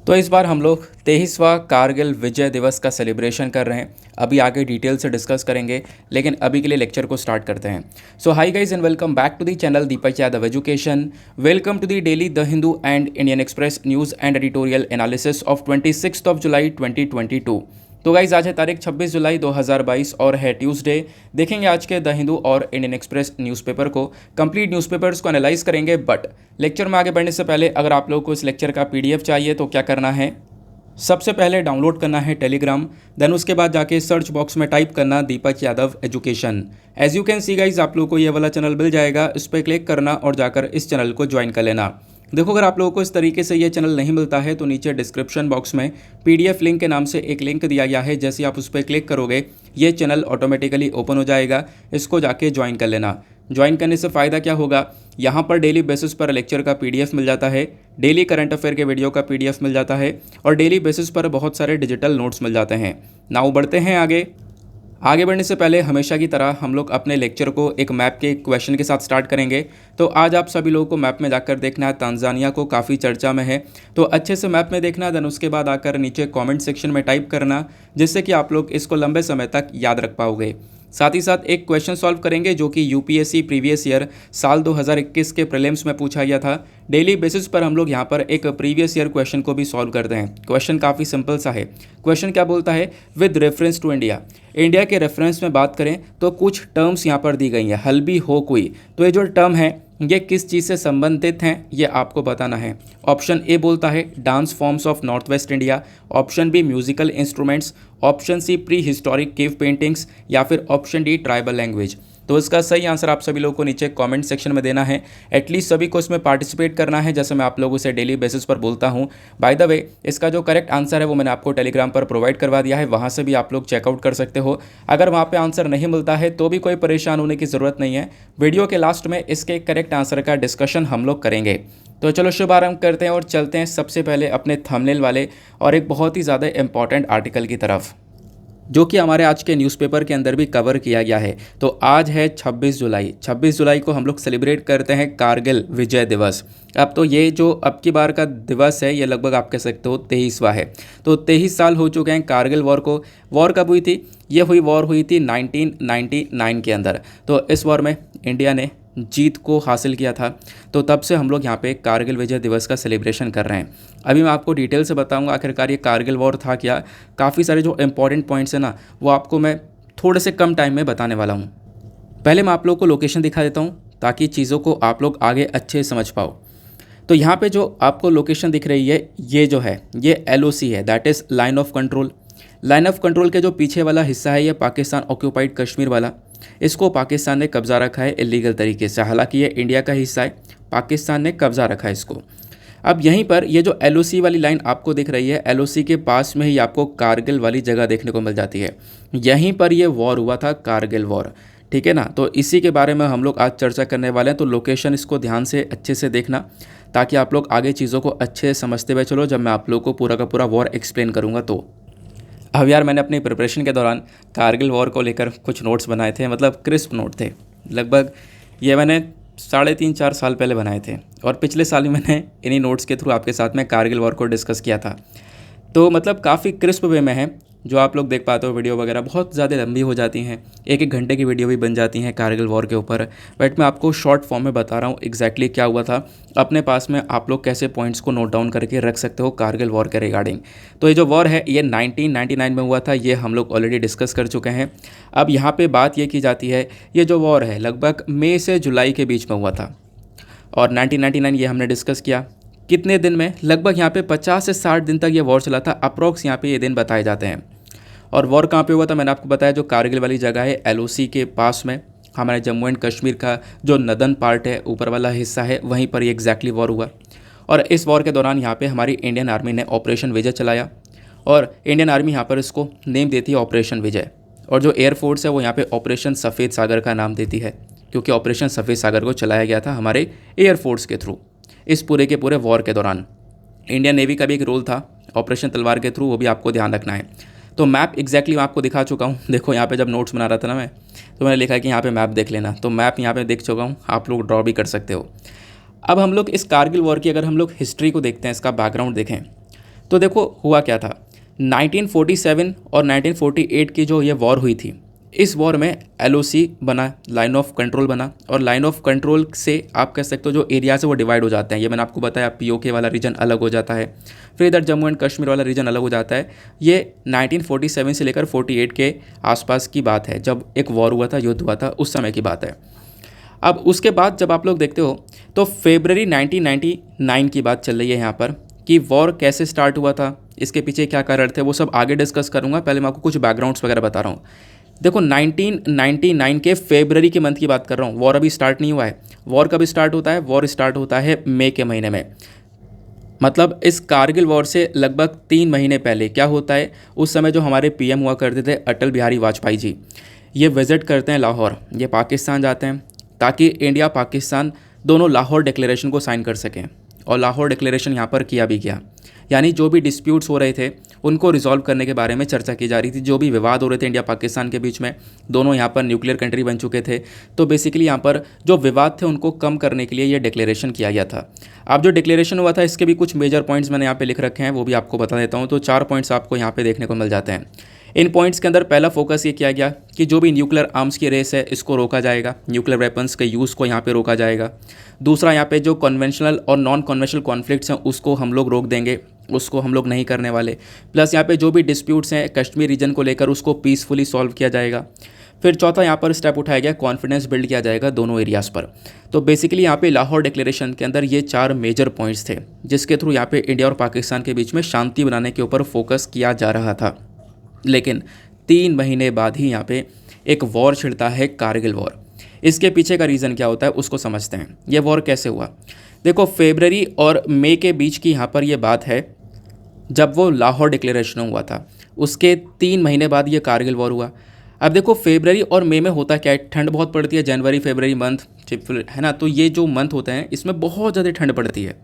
तो इस बार हम लोग 23वां कारगिल विजय दिवस का सेलिब्रेशन कर रहे हैं। अभी आगे डिटेल से डिस्कस करेंगे, लेकिन अभी के लिए लेक्चर को स्टार्ट करते हैं। So hi guys and welcome back to the channel Deepak Yadav education. Welcome to the daily the Hindu and Indian express news and editorial analysis of 26 July 2022। तो गाइज आज है तारीख 26 जुलाई 2022 और है ट्यूसडे। देखेंगे आज के द हिंदू और इंडियन एक्सप्रेस न्यूज़पेपर को, कंप्लीट न्यूज़पेपर्स को एनालाइज करेंगे। बट लेक्चर में आगे बढ़ने से पहले अगर आप लोगों को इस लेक्चर का पीडीएफ चाहिए तो क्या करना है, सबसे पहले डाउनलोड करना है टेलीग्राम, देन उसके बाद जाके सर्च बॉक्स में टाइप करना Deepak Yadav education. As you can see guys आप लोगों को ये वाला चैनल मिल जाएगा, इस पर क्लिक करना और जाकर इस चैनल को ज्वाइन कर लेना। देखो, अगर आप लोगों को इस तरीके से ये चैनल नहीं मिलता है तो नीचे डिस्क्रिप्शन बॉक्स में पीडीएफ लिंक के नाम से एक लिंक दिया गया है। जैसे आप उस पर क्लिक करोगे ये चैनल ऑटोमेटिकली ओपन हो जाएगा, इसको जाके ज्वाइन कर लेना। ज्वाइन करने से फ़ायदा क्या होगा, यहाँ पर डेली बेसिस पर लेक्चर का पीडीएफ मिल जाता है, डेली करंट अफेयर के वीडियो का पीडीएफ मिल जाता है और डेली बेसिस पर बहुत सारे डिजिटल नोट्स मिल जाते हैं। नाउ बढ़ते हैं आगे बढ़ने से पहले हमेशा की तरह हम लोग अपने लेक्चर को एक मैप के क्वेश्चन के साथ स्टार्ट करेंगे। तो आज आप सभी लोगों को मैप में जाकर देखना है, तांजानिया को काफ़ी चर्चा में है, तो अच्छे से मैप में देखना। देन उसके बाद आकर नीचे कमेंट सेक्शन में टाइप करना, जिससे कि आप लोग इसको लंबे समय तक याद रख पाओगे। साथ ही साथ एक क्वेश्चन सॉल्व करेंगे जो कि यूपीएससी प्रीवियस ईयर साल 2021 के प्रीलिम्स में पूछा गया था। डेली बेसिस पर हम लोग यहाँ पर एक प्रीवियस ईयर क्वेश्चन को भी सॉल्व करते हैं। क्वेश्चन काफ़ी सिंपल सा है। क्वेश्चन क्या बोलता है, विद रेफरेंस टू इंडिया के रेफरेंस में बात करें तो कुछ टर्म्स यहाँ पर दी गई हैं, हल्बी हो कोई, तो ये जो टर्म है ये किस चीज़ से संबंधित हैं ये आपको बताना है। ऑप्शन ए बोलता है dance forms of north west India, option B musical instruments, option C prehistoric cave paintings या फिर ऑप्शन डी ट्राइबल लैंग्वेज। तो इसका सही आंसर आप सभी लोगों को नीचे कमेंट सेक्शन में देना है। एटलीस्ट सभी को इसमें पार्टिसिपेट करना है, जैसे मैं आप लोगों से डेली बेसिस पर बोलता हूँ। बाय द वे, इसका जो करेक्ट आंसर है वो मैंने आपको टेलीग्राम पर प्रोवाइड करवा दिया है, वहाँ से भी आप लोग चेकआउट कर सकते हो। अगर वहाँ पे आंसर नहीं मिलता है तो भी कोई परेशान होने की ज़रूरत नहीं है, वीडियो के लास्ट में इसके करेक्ट आंसर का डिस्कशन हम लोग करेंगे। तो चलो शुभारंभ करते हैं और चलते हैं सबसे पहले अपने थंबनेल वाले और एक बहुत ही ज़्यादा इंपॉर्टेंट आर्टिकल की तरफ, जो कि हमारे आज के न्यूज़पेपर के अंदर भी कवर किया गया है। तो आज है 26 जुलाई को हम लोग सेलिब्रेट करते हैं कारगिल विजय दिवस। अब तो ये जो अब की बार का दिवस है ये लगभग आप कह सकते हो 23वां है। तो 23 साल हो चुके हैं कारगिल वॉर को। वॉर कब हुई थी, ये वॉर हुई थी 1999 के अंदर। तो इस वॉर में इंडिया ने जीत को हासिल किया था, तो तब से हम लोग यहाँ पे कारगिल विजय दिवस का सेलिब्रेशन कर रहे हैं। अभी मैं आपको डिटेल से बताऊंगा आखिरकार ये कारगिल वॉर था क्या। काफ़ी सारे जो इंपॉर्टेंट पॉइंट्स हैं ना वो आपको मैं थोड़े से कम टाइम में बताने वाला हूँ। पहले मैं आप लोगों को लोकेशन दिखा देता हूँ ताकि चीज़ों को आप लोग आगे अच्छे समझ पाओ। तो यहाँ पे जो आपको लोकेशन दिख रही है ये जो है ये LOC है, that is line of control. Line of control के जो पीछे वाला हिस्सा है ये पाकिस्तान ऑक्यूपाइड कश्मीर वाला, इसको पाकिस्तान ने कब्जा रखा है इलीगल तरीके से। हालांकि ये इंडिया का हिस्सा है, पाकिस्तान ने कब्जा रखा है इसको। अब यहीं पर ये जो LOC वाली लाइन आपको दिख रही है, LOC के पास में ही आपको कारगिल वाली जगह देखने को मिल जाती है। यहीं पर ये वॉर हुआ था, कारगिल वॉर, ठीक है ना। तो इसी के बारे में हम लोग आज चर्चा करने वाले हैं। तो लोकेशन इसको ध्यान से अच्छे से देखना ताकि आप लोग आगे चीज़ों को अच्छे से समझते हुए चलो जब मैं आप लोग को पूरा का पूरा वॉर एक्सप्लेन करूँगा। तो अब यार मैंने अपनी प्रिपरेशन के दौरान कारगिल वॉर को लेकर कुछ नोट्स बनाए थे, मतलब क्रिस्प नोट थे। लगभग ये मैंने 3.5-4 साल पहले बनाए थे और पिछले साल ही मैंने इन्हीं नोट्स के थ्रू आपके साथ में कारगिल वॉर को डिस्कस किया था। तो मतलब काफ़ी क्रिस्प वे में है, जो आप लोग देख पाते हो। वीडियो वगैरह बहुत ज़्यादा लंबी हो जाती हैं, 1-1 घंटे की वीडियो भी बन जाती हैं कारगिल वॉर के ऊपर। बट मैं आपको शॉर्ट फॉर्म में बता रहा हूँ एग्जैक्टली क्या हुआ था। अपने पास में आप लोग कैसे पॉइंट्स को नोट डाउन करके रख सकते हो कारगिल वॉर के रिगार्डिंग। तो ये जो वॉर है ये 1999 में हुआ था, ये हम लोग ऑलरेडी डिस्कस कर चुके हैं। अब यहाँ पर बात ये की जाती है, ये जो वॉर है लगभग मई से जुलाई के बीच में हुआ था और 1999 ये हमने डिस्कस किया। कितने दिन में, लगभग यहाँ पे 50 से 60 दिन तक ये वॉर चला था, अप्रॉक्स यहाँ पे ये दिन बताए जाते हैं। और वॉर कहाँ पे हुआ था, मैंने आपको बताया जो कारगिल वाली जगह है LOC के पास में, हमारे जम्मू एंड कश्मीर का जो नदन पार्ट है, ऊपर वाला हिस्सा है, वहीं पर ये एग्जैक्टली वॉर हुआ। और इस वॉर के दौरान यहाँ पे हमारी इंडियन आर्मी ने ऑपरेशन विजय चलाया और इंडियन आर्मी यहाँ पर इसको नेम देती है ऑपरेशन विजय। और जो एयरफोर्स है वो यहाँ पर ऑपरेशन सफ़ेद सागर का नाम देती है, क्योंकि ऑपरेशन सफ़ेद सागर को चलाया गया था हमारे एयरफोर्स के थ्रू। इस पूरे के पूरे वॉर के दौरान इंडियन नेवी का भी एक रोल था ऑपरेशन तलवार के थ्रू, वो भी आपको ध्यान रखना है। तो मैप एग्जैक्टली मैं आपको दिखा चुका हूँ। देखो यहाँ पे जब नोट्स बना रहा था ना मैं, तो मैंने लिखा कि यहाँ पे मैप देख लेना, तो मैप यहाँ पे देख चुका हूँ, आप लोग ड्रॉ भी कर सकते हो। अब हम लोग इस कारगिल वॉर की अगर हम लोग हिस्ट्री को देखते हैं, इसका बैकग्राउंड देखें, तो देखो हुआ क्या था, 1947 और 1948 की जो ये वॉर हुई थी, इस वॉर में LOC बना, लाइन ऑफ कंट्रोल बना, और लाइन ऑफ कंट्रोल से आप कह सकते हो जो एरियाज है वो डिवाइड हो जाते हैं। ये मैंने आपको बताया, POK वाला रीजन अलग हो जाता है, फिर इधर जम्मू एंड कश्मीर वाला रीजन अलग हो जाता है। ये 1947 से लेकर 48 के आसपास की बात है, जब एक वॉर हुआ था, युद्ध हुआ था, उस समय की बात है। अब उसके बाद जब आप लोग देखते हो तो फरवरी 1999 की बात चल रही है यहाँ पर, कि वॉर कैसे स्टार्ट हुआ था, इसके पीछे क्या कारण थे, वो सब आगे डिस्कस करूँगा। पहले मैं आपको कुछ बैकग्राउंड्स वगैरह बता रहा हूँ। देखो 1999 के फरवरी के मंथ की बात कर रहा हूँ, वॉर अभी स्टार्ट नहीं हुआ है। वॉर कब स्टार्ट होता है? वॉर स्टार्ट होता है मई के महीने में। मतलब इस कारगिल वॉर से लगभग 3 महीने पहले क्या होता है, उस समय जो हमारे PM हुआ करते थे अटल बिहारी वाजपेयी जी, ये विज़िट करते हैं लाहौर, ये पाकिस्तान जाते हैं ताकि इंडिया पाकिस्तान दोनों लाहौर डिक्लेरेशन को साइन कर सकें। और लाहौर डिक्लेरेशन यहाँ पर किया भी गया, यानी जो भी डिस्प्यूट्स हो रहे थे उनको रिजॉल्व करने के बारे में चर्चा की जा रही थी। जो भी विवाद हो रहे थे इंडिया पाकिस्तान के बीच में, दोनों यहाँ पर न्यूक्लियर कंट्री बन चुके थे, तो बेसिकली यहाँ पर जो विवाद थे उनको कम करने के लिए ये डिक्लेरेशन किया गया था। अब जो डिक्लेरेशन हुआ था इसके भी कुछ मेजर पॉइंट्स मैंने यहाँ पे लिख रखे हैं, वो भी आपको बता देता हूँ। तो 4 पॉइंट्स आपको यहाँ पे देखने को मिल जाते हैं। इन पॉइंट्स के अंदर पहला फोकस ये किया गया कि जो भी न्यूक्लियर आर्म्स की रेस है इसको रोका जाएगा, न्यूक्लियर वेपन्स के यूज़ को यहाँ पे रोका जाएगा। दूसरा, यहाँ पे जो कन्वेंशनल और नॉन कन्वेंशनल कॉन्फ्लिक्ट्स हैं उसको हम लोग रोक देंगे, उसको हम लोग नहीं करने वाले। प्लस यहाँ पे जो भी डिस्प्यूट्स हैं कश्मीर रीजन को लेकर उसको पीसफुली सॉल्व किया जाएगा। फिर चौथा यहाँ पर स्टेप उठाया गया, कॉन्फिडेंस बिल्ड किया जाएगा दोनों एरियाज़ पर। तो बेसिकली यहाँ पे लाहौर डिक्लेरेशन के अंदर ये 4 मेजर पॉइंट्स थे जिसके थ्रू यहाँ पे इंडिया और पाकिस्तान के बीच में शांति बनाने के ऊपर फोकस किया जा रहा था। लेकिन 3 महीने बाद ही यहाँ पे एक वॉर छिड़ता है, कारगिल वॉर। इसके पीछे का रीज़न क्या होता है उसको समझते हैं। ये वॉर कैसे हुआ? देखो फरवरी और मई के बीच की यहाँ पर ये बात है, जब वो लाहौर डिक्लेरेशन हुआ था उसके 3 महीने बाद ये कारगिल वॉर हुआ। अब देखो फरवरी और मई में होता क्या है, ठंड बहुत पड़ती है, जनवरी फरवरी मंथ है ना, तो ये जो मंथ होते हैं इसमें बहुत ज़्यादा ठंड पड़ती है।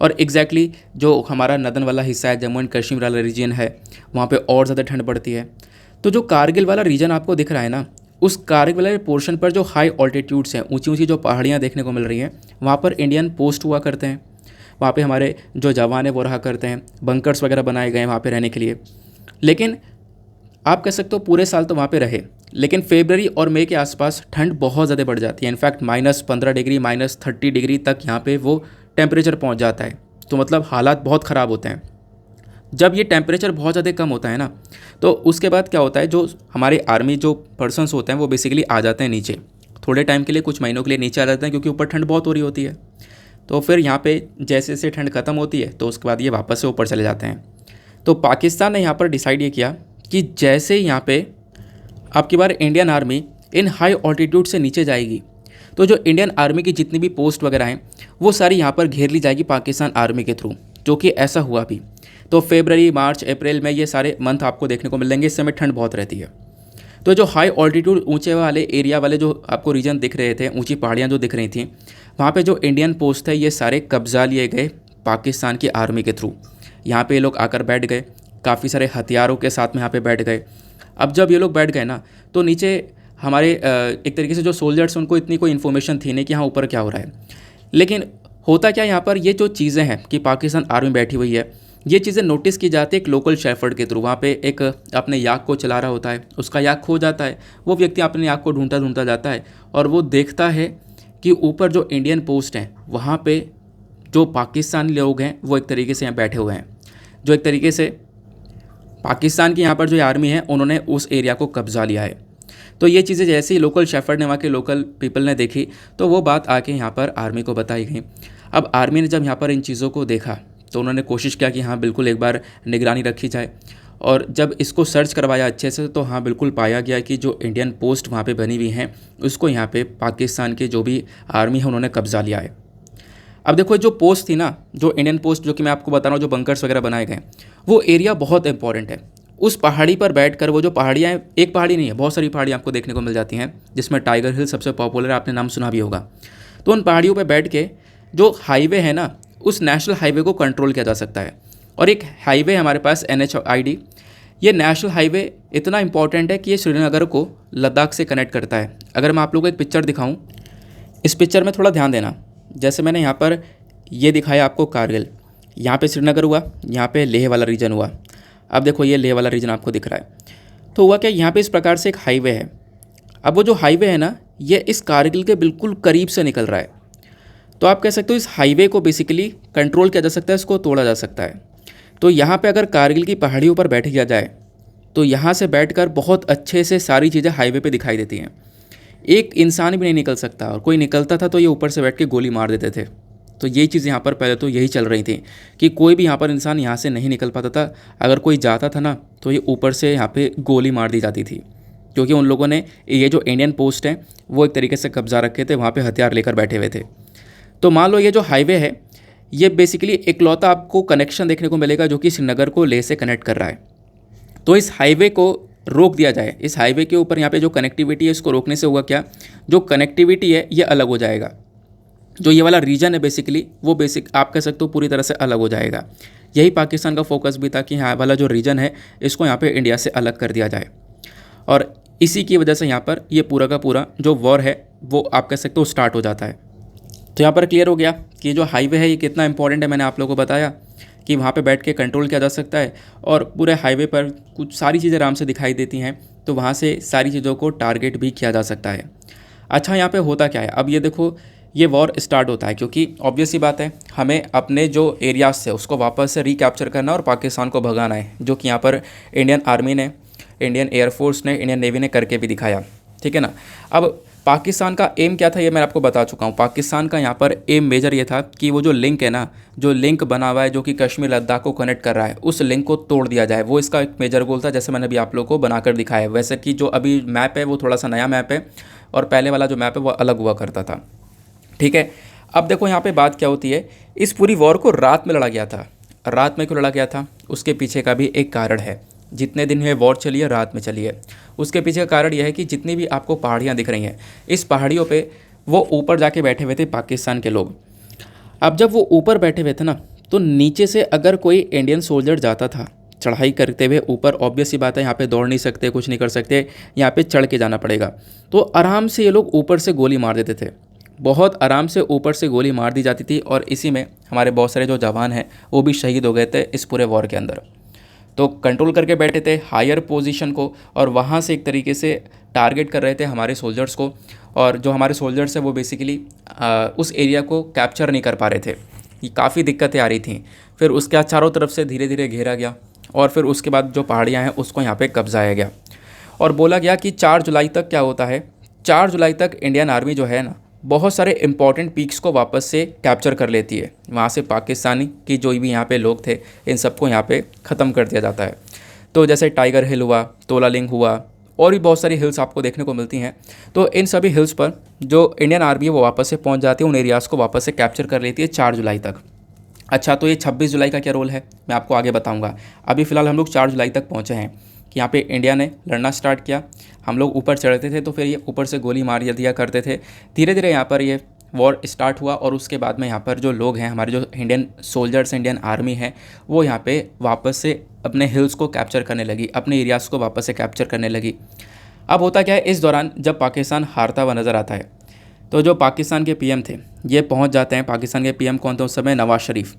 और एग्जैक्टली जो हमारा नदन वाला हिस्सा है, जम्मू एंड कश्मीर वाला रीजन है, वहाँ पे और ज़्यादा ठंड पड़ती है। तो जो कारगिल वाला रीजन आपको दिख रहा है ना, उस कारगिल वाले पोर्शन पर जो हाई ऑल्टीट्यूड्स हैं, ऊंची ऊंची जो पहाड़ियाँ देखने को मिल रही हैं, वहाँ पर इंडियन पोस्ट हुआ करते हैं। वहाँ पे हमारे जो जवान हैं वो रहा करते हैं, बंकर्स वगैरह बनाए गए हैं वहाँ पे रहने के लिए। लेकिन आप कह सकते हो पूरे साल तो वहाँ पे रहे, लेकिन फरवरी और मई के आसपास ठंड बहुत ज़्यादा बढ़ जाती है। इनफैक्ट -15 डिग्री -30 डिग्री तक यहाँ पे वो टेम्परेचर पहुँच जाता है। तो मतलब हालात बहुत ख़राब होते हैं। जब ये टेम्परेचर बहुत ज़्यादा कम होता है ना, तो उसके बाद क्या होता है, जो हमारे आर्मी जो पर्सन्स होते हैं वो बेसिकली आ जाते हैं नीचे, थोड़े टाइम के लिए, कुछ महीनों के लिए नीचे आ जाते हैं, क्योंकि ऊपर ठंड बहुत हो रही होती है। तो फिर यहाँ पे जैसे जैसे ठंड ख़त्म होती है तो उसके बाद ये वापस से ऊपर चले जाते हैं। तो पाकिस्तान ने यहाँ पर डिसाइड ये किया कि जैसे यहाँ पे आपकी बार Indian army in high altitude से नीचे जाएगी, तो जो इंडियन आर्मी की जितनी भी पोस्ट वगैरह हैं वो सारी यहाँ पर घेर ली जाएगी पाकिस्तान आर्मी के थ्रू, जो कि ऐसा हुआ भी। तो फरवरी, मार्च, अप्रैल में ये सारे मंथ आपको देखने को मिलेंगे। इस समय ठंड बहुत रहती है। तो जो हाई ऑल्टीट्यूड ऊंचे वाले एरिया वाले जो आपको रीजन दिख रहे थे, ऊंची पहाड़ियाँ जो दिख रही थी, वहाँ पे जो इंडियन पोस्ट थे ये सारे कब्जा लिए गए पाकिस्तान की आर्मी के थ्रू। यहाँ पे ये लोग आकर बैठ गए, काफ़ी सारे हथियारों के साथ में यहाँ पे बैठ गए। अब जब ये लोग बैठ गए ना, तो नीचे हमारे एक तरीके से जो सोल्जर्स उनको इतनी कोई इन्फॉर्मेशन थी नहीं कि हाँ ऊपर क्या हो रहा है। लेकिन होता क्या यहाँ पर, ये जो चीज़ें हैं कि पाकिस्तान आर्मी बैठी हुई है, ये चीज़ें नोटिस की जाती है एक लोकल शेफर्ड के थ्रू। वहाँ पे एक अपने याक को चला रहा होता है, उसका याक खो जाता है, वो व्यक्ति अपने याक को ढूंढता ढूंढता जाता है और वो देखता है कि ऊपर जो इंडियन पोस्ट हैं वहाँ पे जो पाकिस्तानी लोग हैं वो एक तरीके से यहाँ बैठे हुए हैं, जो एक तरीके से पाकिस्तान की यहाँ पर जो आर्मी है उन्होंने उस एरिया को कब्जा लिया है। तो ये चीज़ें जैसे ही लोकल शेफर्ड ने, वहाँ के लोकल पीपल ने देखी, तो वो बात आके यहाँ पर आर्मी को बताई गई। अब आर्मी ने जब यहाँ पर इन चीज़ों को देखा तो उन्होंने कोशिश किया कि हाँ बिल्कुल एक बार निगरानी रखी जाए। और जब इसको सर्च करवाया अच्छे से, तो हाँ बिल्कुल पाया गया कि जो इंडियन पोस्ट वहाँ पे बनी हुई हैं उसको यहाँ पे पाकिस्तान के जो भी आर्मी है उन्होंने कब्जा लिया है। अब देखो जो पोस्ट थी ना, जो इंडियन पोस्ट जो कि मैं आपको बता रहा हूँ, जो बंकर्स वगैरह बनाए गए, वो एरिया बहुत इंपॉर्टेंट है। उस पहाड़ी पर बैठकर वो जो पहाड़ियाँ हैं, एक पहाड़ी नहीं है, बहुत सारी पहाड़ियाँ आपको देखने को मिल जाती हैं, जिसमें टाइगर हिल सबसे पॉपुलर है, आपने नाम सुना भी होगा। तो उन पहाड़ियों पर बैठ के जो हाईवे है ना, उस नेशनल हाईवे को कंट्रोल किया जा सकता है। और एक हाईवे है हमारे पास NHID, ये नेशनल हाईवे इतना इंपॉर्टेंट है कि ये श्रीनगर को लद्दाख से कनेक्ट करता है। अगर मैं आप लोगों को एक पिक्चर दिखाऊं, इस पिक्चर में थोड़ा ध्यान देना। जैसे मैंने यहाँ पर ये दिखाया आपको कारगिल, यहाँ पे श्रीनगर हुआ, यहाँ पे लेह वाला रीजन हुआ। अब देखो ये लेह वाला रीजन आपको दिख रहा है। तो हुआ क्या, यहाँ पे इस प्रकार से एक हाईवे है। अब वो जो हाईवे है ना, ये इस कारगिल के बिल्कुल करीब से निकल रहा है। तो आप कह सकते हो इस हाईवे को बेसिकली कंट्रोल किया जा सकता है, इसको तोड़ा जा सकता है। तो यहाँ पे अगर कारगिल की पहाड़ियों पर बैठ किया जाए तो यहाँ से बैठकर बहुत अच्छे से सारी चीज़ें हाईवे पे दिखाई देती हैं। एक इंसान भी नहीं निकल सकता, और कोई निकलता था तो ये ऊपर से बैठ के गोली मार देते थे। तो ये चीज़ यहाँ पर पहले तो यही चल रही थी कि कोई भी यहाँ पर इंसान यहाँ से नहीं निकल पाता था। अगर कोई जाता था ना तो ये ऊपर से यहाँ पे गोली मार दी जाती थी, क्योंकि उन लोगों ने ये जो इंडियन पोस्ट है वो एक तरीके से कब्जा रखे थे, वहाँ पे हथियार लेकर बैठे हुए थे। तो मान लो ये जो हाईवे है ये बेसिकली इकलौता आपको कनेक्शन देखने को मिलेगा जो कि श्रीनगर को लेह से कनेक्ट कर रहा है। तो इस हाईवे को रोक दिया जाए, इस हाईवे के ऊपर यहाँ पे जो कनेक्टिविटी है इसको रोकने से होगा क्या, जो कनेक्टिविटी है ये अलग हो जाएगा। जो ये वाला रीजन है बेसिकली वो आप कह सकते हो पूरी तरह से अलग हो जाएगा। यही पाकिस्तान का फोकस भी था कि यहाँ वाला जो रीजन है इसको यहाँ पे इंडिया से अलग कर दिया जाए, और इसी की वजह से यहाँ पर ये पूरा का पूरा जो वॉर है वो आप कह सकते हो स्टार्ट हो जाता है। तो यहाँ पर क्लियर हो गया कि जो हाईवे है ये कितना इंपॉर्टेंट है। मैंने आप लोगों को बताया कि वहाँ पे बैठ के कंट्रोल किया जा सकता है, और पूरे हाईवे पर कुछ सारी चीज़ें आराम से दिखाई देती हैं, तो वहाँ से सारी चीज़ों को टारगेट भी किया जा सकता है। अच्छा, यहाँ पे होता क्या है, अब ये देखो ये वॉर स्टार्ट होता है क्योंकि ऑब्वियस सी बात है हमें अपने जो एरियाज थे उसको वापस से रिकैप्चर करना और पाकिस्तान को भगाना है, जो कि यहाँ पर इंडियन आर्मी ने, इंडियन एयरफोर्स ने, इंडियन नेवी ने करके भी दिखाया। ठीक है ना। अब पाकिस्तान का एम क्या था ये मैं आपको बता चुका हूँ। पाकिस्तान का यहाँ पर एम मेजर ये था कि वो जो लिंक है ना, जो लिंक बना हुआ है जो कि कश्मीर लद्दाख को कनेक्ट कर रहा है, उस लिंक को तोड़ दिया जाए। वो इसका एक मेजर गोल था, जैसे मैंने अभी आप लोगों को बनाकर दिखाया है। वैसे कि जो अभी मैप है वो थोड़ा सा नया मैप है, और पहले वाला जो मैप है वो अलग हुआ करता था। ठीक है। अब देखो यहाँ पे बात क्या होती है, इस पूरी वॉर को रात में लड़ा गया था। रात में क्यों लड़ा गया था, उसके पीछे का भी एक कारण है। जितने दिन ये वॉर चली है रात में चली है, उसके पीछे का कारण यह है कि जितनी भी आपको पहाड़ियाँ दिख रही हैं, इस पहाड़ियों पे वो ऊपर जाके बैठे हुए थे पाकिस्तान के लोग। अब जब वो ऊपर बैठे हुए थे ना, तो नीचे से अगर कोई इंडियन सोल्जर जाता था चढ़ाई करते हुए ऊपर, ऑब्वियस सी बात है यहाँ पे दौड़ नहीं सकते, कुछ नहीं कर सकते, यहाँ पे चढ़ के जाना पड़ेगा। तो आराम से ये लोग ऊपर से गोली मार देते थे, बहुत आराम से ऊपर से गोली मार दी जाती थी, और इसी में हमारे बहुत सारे जो जवान हैं वो भी शहीद हो गए थे इस पूरे वॉर के अंदर। तो कंट्रोल करके बैठे थे हायर पोजीशन को, और वहाँ से एक तरीके से टारगेट कर रहे थे हमारे सोल्जर्स को, और जो हमारे सोल्जर्स हैं वो बेसिकली उस एरिया को कैप्चर नहीं कर पा रहे थे। ये काफ़ी दिक्कतें आ रही थी। फिर उसके बाद चारों तरफ से धीरे धीरे घेरा गया, और फिर उसके बाद जो पहाड़ियाँ हैं उसको यहाँ पे कब्जाया गया, और बोला गया कि 4 जुलाई तक क्या होता है, 4 जुलाई तक इंडियन आर्मी जो है ना बहुत सारे इंपॉर्टेंट पीक्स को वापस से कैप्चर कर लेती है। वहाँ से पाकिस्तानी की जो भी यहाँ पे लोग थे इन सबको यहाँ पे ख़त्म कर दिया जाता है। तो जैसे टाइगर हिल हुआ, तोला लिंग हुआ, और भी बहुत सारी हिल्स आपको देखने को मिलती हैं। तो इन सभी हिल्स पर जो इंडियन आर्मी है वो वापस से पहुँच जाती है, उन एरियाज़ को वापस से कैप्चर कर लेती है 4 जुलाई तक। अच्छा, तो ये 26 जुलाई का क्या रोल है मैं आपको आगे बताऊँगा। अभी फ़िलहाल हम लोग 4 जुलाई तक पहुँचे हैं कि यहाँ पे इंडिया ने लड़ना स्टार्ट किया। हम लोग ऊपर चढ़ते थे तो फिर ये ऊपर से गोली मार दिया करते थे। धीरे धीरे यहाँ पर ये वॉर स्टार्ट हुआ, और उसके बाद में यहाँ पर जो लोग हैं, हमारे जो इंडियन सोल्जर्स, इंडियन आर्मी है, वो यहाँ पे वापस से अपने हिल्स को कैप्चर करने लगी, अपने एरियाज़ को वापस से कैप्चर करने लगी। अब होता क्या है, इस दौरान जब पाकिस्तान हारता हुआ नज़र आता है तो जो पाकिस्तान के पीएम थे ये पहुँच जाते हैं। पाकिस्तान के पीएम कौन थे उस समय, नवाज शरीफ।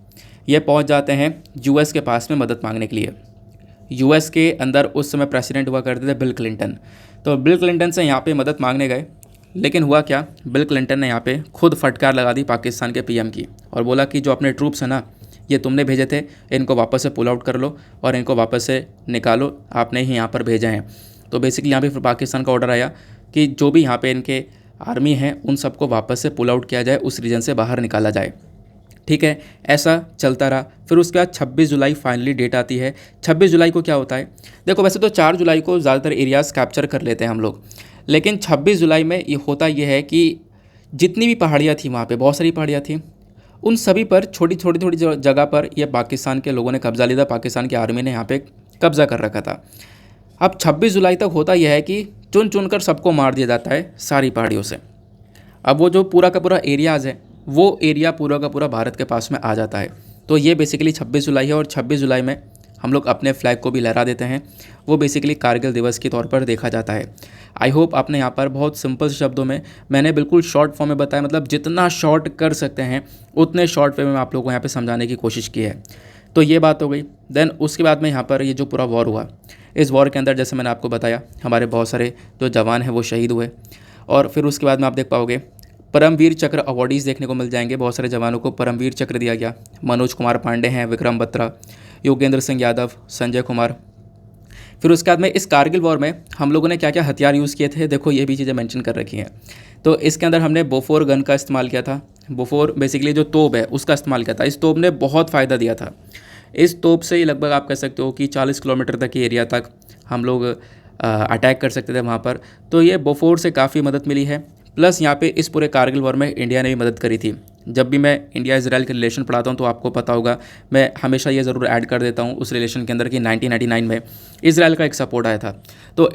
ये पहुँच जाते हैं यूएस के पास में मदद मांगने के लिए। यूएस के अंदर उस समय प्रेसिडेंट हुआ करते थे बिल क्लिंटन। तो बिल क्लिंटन से यहाँ पे मदद मांगने गए, लेकिन हुआ क्या, बिल क्लिंटन ने यहाँ पे खुद फटकार लगा दी पाकिस्तान के पीएम की, और बोला कि जो अपने ट्रूप्स हैं ना ये तुमने भेजे थे, इनको वापस से पुल आउट कर लो और इनको वापस से निकालो, आपने ही यहाँ पर भेजे हैं। तो बेसिकली यहाँ पे फिर पाकिस्तान का ऑर्डर आया कि जो भी यहाँ पे इनके आर्मी हैं उन सबको वापस से पुल आउट किया जाए, उस रीजन से बाहर निकाला जाए। ठीक है, ऐसा चलता रहा। फिर उसके बाद 26 जुलाई फाइनली डेट आती है। 26 जुलाई को क्या होता है, देखो वैसे तो 4 जुलाई को ज़्यादातर एरियाज़ कैप्चर कर लेते हैं हम लोग, लेकिन 26 जुलाई में ये होता ये है कि जितनी भी पहाड़ियाँ थी वहाँ पे, बहुत सारी पहाड़ियाँ थी, उन सभी पर छोटी जगह पर ये पाकिस्तान के लोगों ने कब्जा लिया था, पाकिस्तान की आर्मी ने यहाँ पे कब्जा कर रखा था। अब 26 जुलाई तक होता यह है कि चुन चुन कर सबको मार दिया जाता है सारी पहाड़ियों से। अब वो जो पूरा का पूरा एरियाज़ है वो एरिया पूरा का पूरा भारत के पास में आ जाता है। तो ये बेसिकली 26 जुलाई है, और 26 जुलाई में हम लोग अपने फ्लैग को भी लहरा देते हैं, वो बेसिकली कारगिल दिवस के तौर पर देखा जाता है। आई होप आपने यहाँ पर बहुत सिंपल शब्दों में, मैंने बिल्कुल शॉर्ट फॉर्म में बताया, मतलब जितना शॉर्ट कर सकते हैं उतने शॉर्ट वे में आप लोगों को यहाँ पे समझाने की कोशिश की है। तो ये बात हो गई। देन उसके बाद में यहाँ पर ये जो पूरा वॉर हुआ, इस वॉर के अंदर जैसे मैंने आपको बताया हमारे बहुत सारे जो जवान हैं वो शहीद हुए। और फिर उसके बाद में आप देख पाओगे परमवीर चक्र अवार्डीज़ देखने को मिल जाएंगे। बहुत सारे जवानों को परमवीर चक्र दिया गया। मनोज कुमार पांडे हैं, विक्रम बत्रा, योगेंद्र सिंह यादव, संजय कुमार। फिर उसके बाद में इस कारगिल वॉर में हम लोगों ने क्या क्या हथियार यूज़ किए थे, देखो ये भी चीज़ें मेंशन कर रखी हैं। तो इसके अंदर हमने बोफोर गन का इस्तेमाल किया था। बोफोर बेसिकली जो तोप है उसका इस्तेमाल किया था। इस तोप ने बहुत फ़ायदा दिया था। इस तोप से लगभग आप कह सकते हो कि 40 किलोमीटर तक के एरिया तक हम लोग अटैक कर सकते थे वहाँ पर। तो ये बोफोर से काफ़ी मदद मिली है। प्लस यहाँ पे इस पूरे कारगिल वॉर में इंडिया ने भी मदद करी थी। जब भी मैं इंडिया इजराइल के रिलेशन पढ़ाता हूँ तो आपको पता होगा, मैं हमेशा ये ज़रूर ऐड कर देता हूँ उस रिलेशन के अंदर कि 1999 में इजराइल का एक सपोर्ट आया था। तो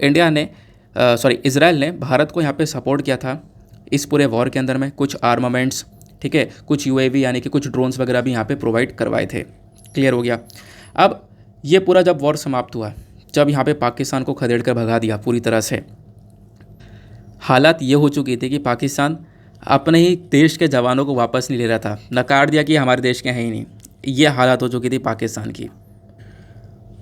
इजराइल ने भारत को यहाँ पे सपोर्ट किया था इस पूरे वॉर के अंदर में। कुछ आर्मामेंट्स, ठीक है, कुछ यूएवी यानी कि कुछ ड्रोन्स वगैरह भी यहाँ पे प्रोवाइड करवाए थे। क्लियर हो गया। अब ये पूरा जब वॉर समाप्त हुआ, जब यहाँ पे पाकिस्तान को खदेड़ कर भगा दिया पूरी तरह से, हालात ये हो चुकी थी कि पाकिस्तान अपने ही देश के जवानों को वापस नहीं ले रहा था, नकार दिया कि हमारे देश के हैं ही नहीं। ये हालात हो चुकी थी पाकिस्तान की।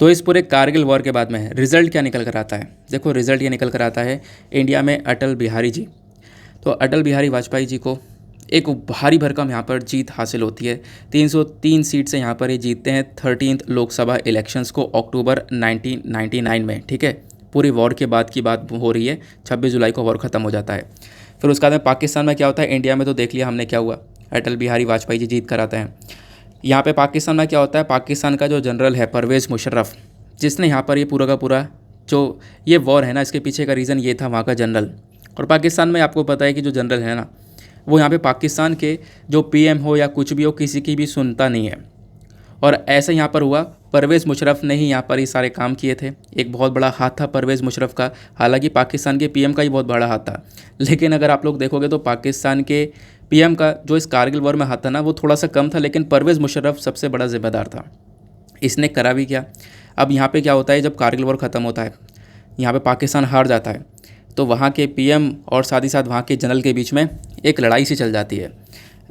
तो इस पूरे कारगिल वॉर के बाद में रिज़ल्ट क्या निकल कर आता है, देखो रिज़ल्ट ये निकल कर आता है इंडिया में अटल बिहारी जी। तो अटल बिहारी वाजपेयी जी को एक भारी भरकम यहाँ पर जीत हासिल होती है। 303 सीट से यहाँ पर ये जीतते हैं 13th लोकसभा इलेक्शंस को अक्टूबर 1999 में। ठीक है, पूरी वॉर के बाद की बात हो रही है। 26 जुलाई को वॉर ख़त्म हो जाता है। फिर उसके बाद में पाकिस्तान में क्या होता है, इंडिया में तो देख लिया हमने क्या हुआ, अटल बिहारी वाजपेयी जी जीत कर आते हैं। यहाँ पे पाकिस्तान में क्या होता है, पाकिस्तान का जो जनरल है परवेज़ मुशर्रफ, जिसने यहाँ पर ये पूरा का पूरा जो ये वॉर है ना, इसके पीछे का रीज़न ये था वहाँ का जनरल। और पाकिस्तान में आपको पता है कि जो जनरल है ना, वो यहाँ पे पाकिस्तान के जो पीएम हो या कुछ भी हो, किसी की भी सुनता नहीं है। और ऐसे यहाँ पर हुआ, परवेज़ मुशर्रफ ने ही यहाँ पर ये सारे काम किए थे। एक बहुत बड़ा हाथ था परवेज़ मुशर्रफ का, हालांकि पाकिस्तान के पीएम का ही बहुत बड़ा हाथ था। लेकिन अगर आप लोग देखोगे तो पाकिस्तान के पीएम का जो इस कारगिल वॉर में हाथ था ना, वो थोड़ा सा कम था, लेकिन परवेज़ मुशर्रफ सबसे बड़ा जिम्मेदार था। इसने करा भी क्या। अब यहाँ पे क्या होता है, जब कारगिल वॉर ख़त्म होता है, यहाँ पे पाकिस्तान हार जाता है, तो वहाँ के पीएम और साथ ही साथ वहाँ के जनरल के बीच में एक लड़ाई सी चल जाती है।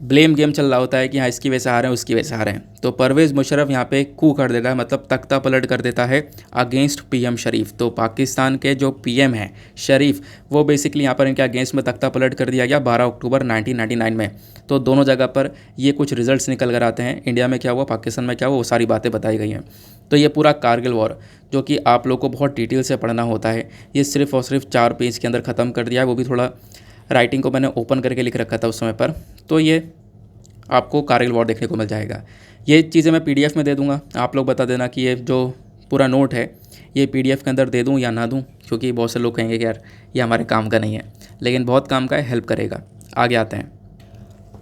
ब्लेम गेम चल रहा होता है कि हाँ इसकी वजह से हारे हैं, उसकी वजह से हारे हैं। तो परवेज़ मुशर्रफ यहाँ पे कू कर देता है, मतलब तख्ता पलट कर देता है अगेंस्ट पीएम शरीफ। तो पाकिस्तान के जो पीएम हैं शरीफ, वो बेसिकली यहाँ पर इनके अगेंस्ट में तख्ता पलट कर दिया गया 12 अक्टूबर 1999 में। तो दोनों जगह पर ये कुछ रिजल्ट्स निकल कर आते हैं, इंडिया में क्या हुआ, पाकिस्तान में क्या हुआ, वो सारी बातें बताई गई हैं। तो ये पूरा कारगिल वॉर जो कि आप लोग को बहुत डिटेल से पढ़ना होता है, ये सिर्फ और सिर्फ 4 पेज के अंदर ख़त्म कर दिया है। वो भी थोड़ा राइटिंग को मैंने ओपन करके लिख रखा था उस समय पर। तो ये आपको कारगिल वॉर देखने को मिल जाएगा। ये चीज़ें मैं पीडीएफ में दे दूँगा, आप लोग बता देना कि ये जो पूरा नोट है ये पीडीएफ के अंदर दे दूँ या ना दूँ, क्योंकि बहुत से लोग कहेंगे कि यार ये हमारे काम का नहीं है, लेकिन बहुत काम का है, हेल्प करेगा। आगे आते हैं।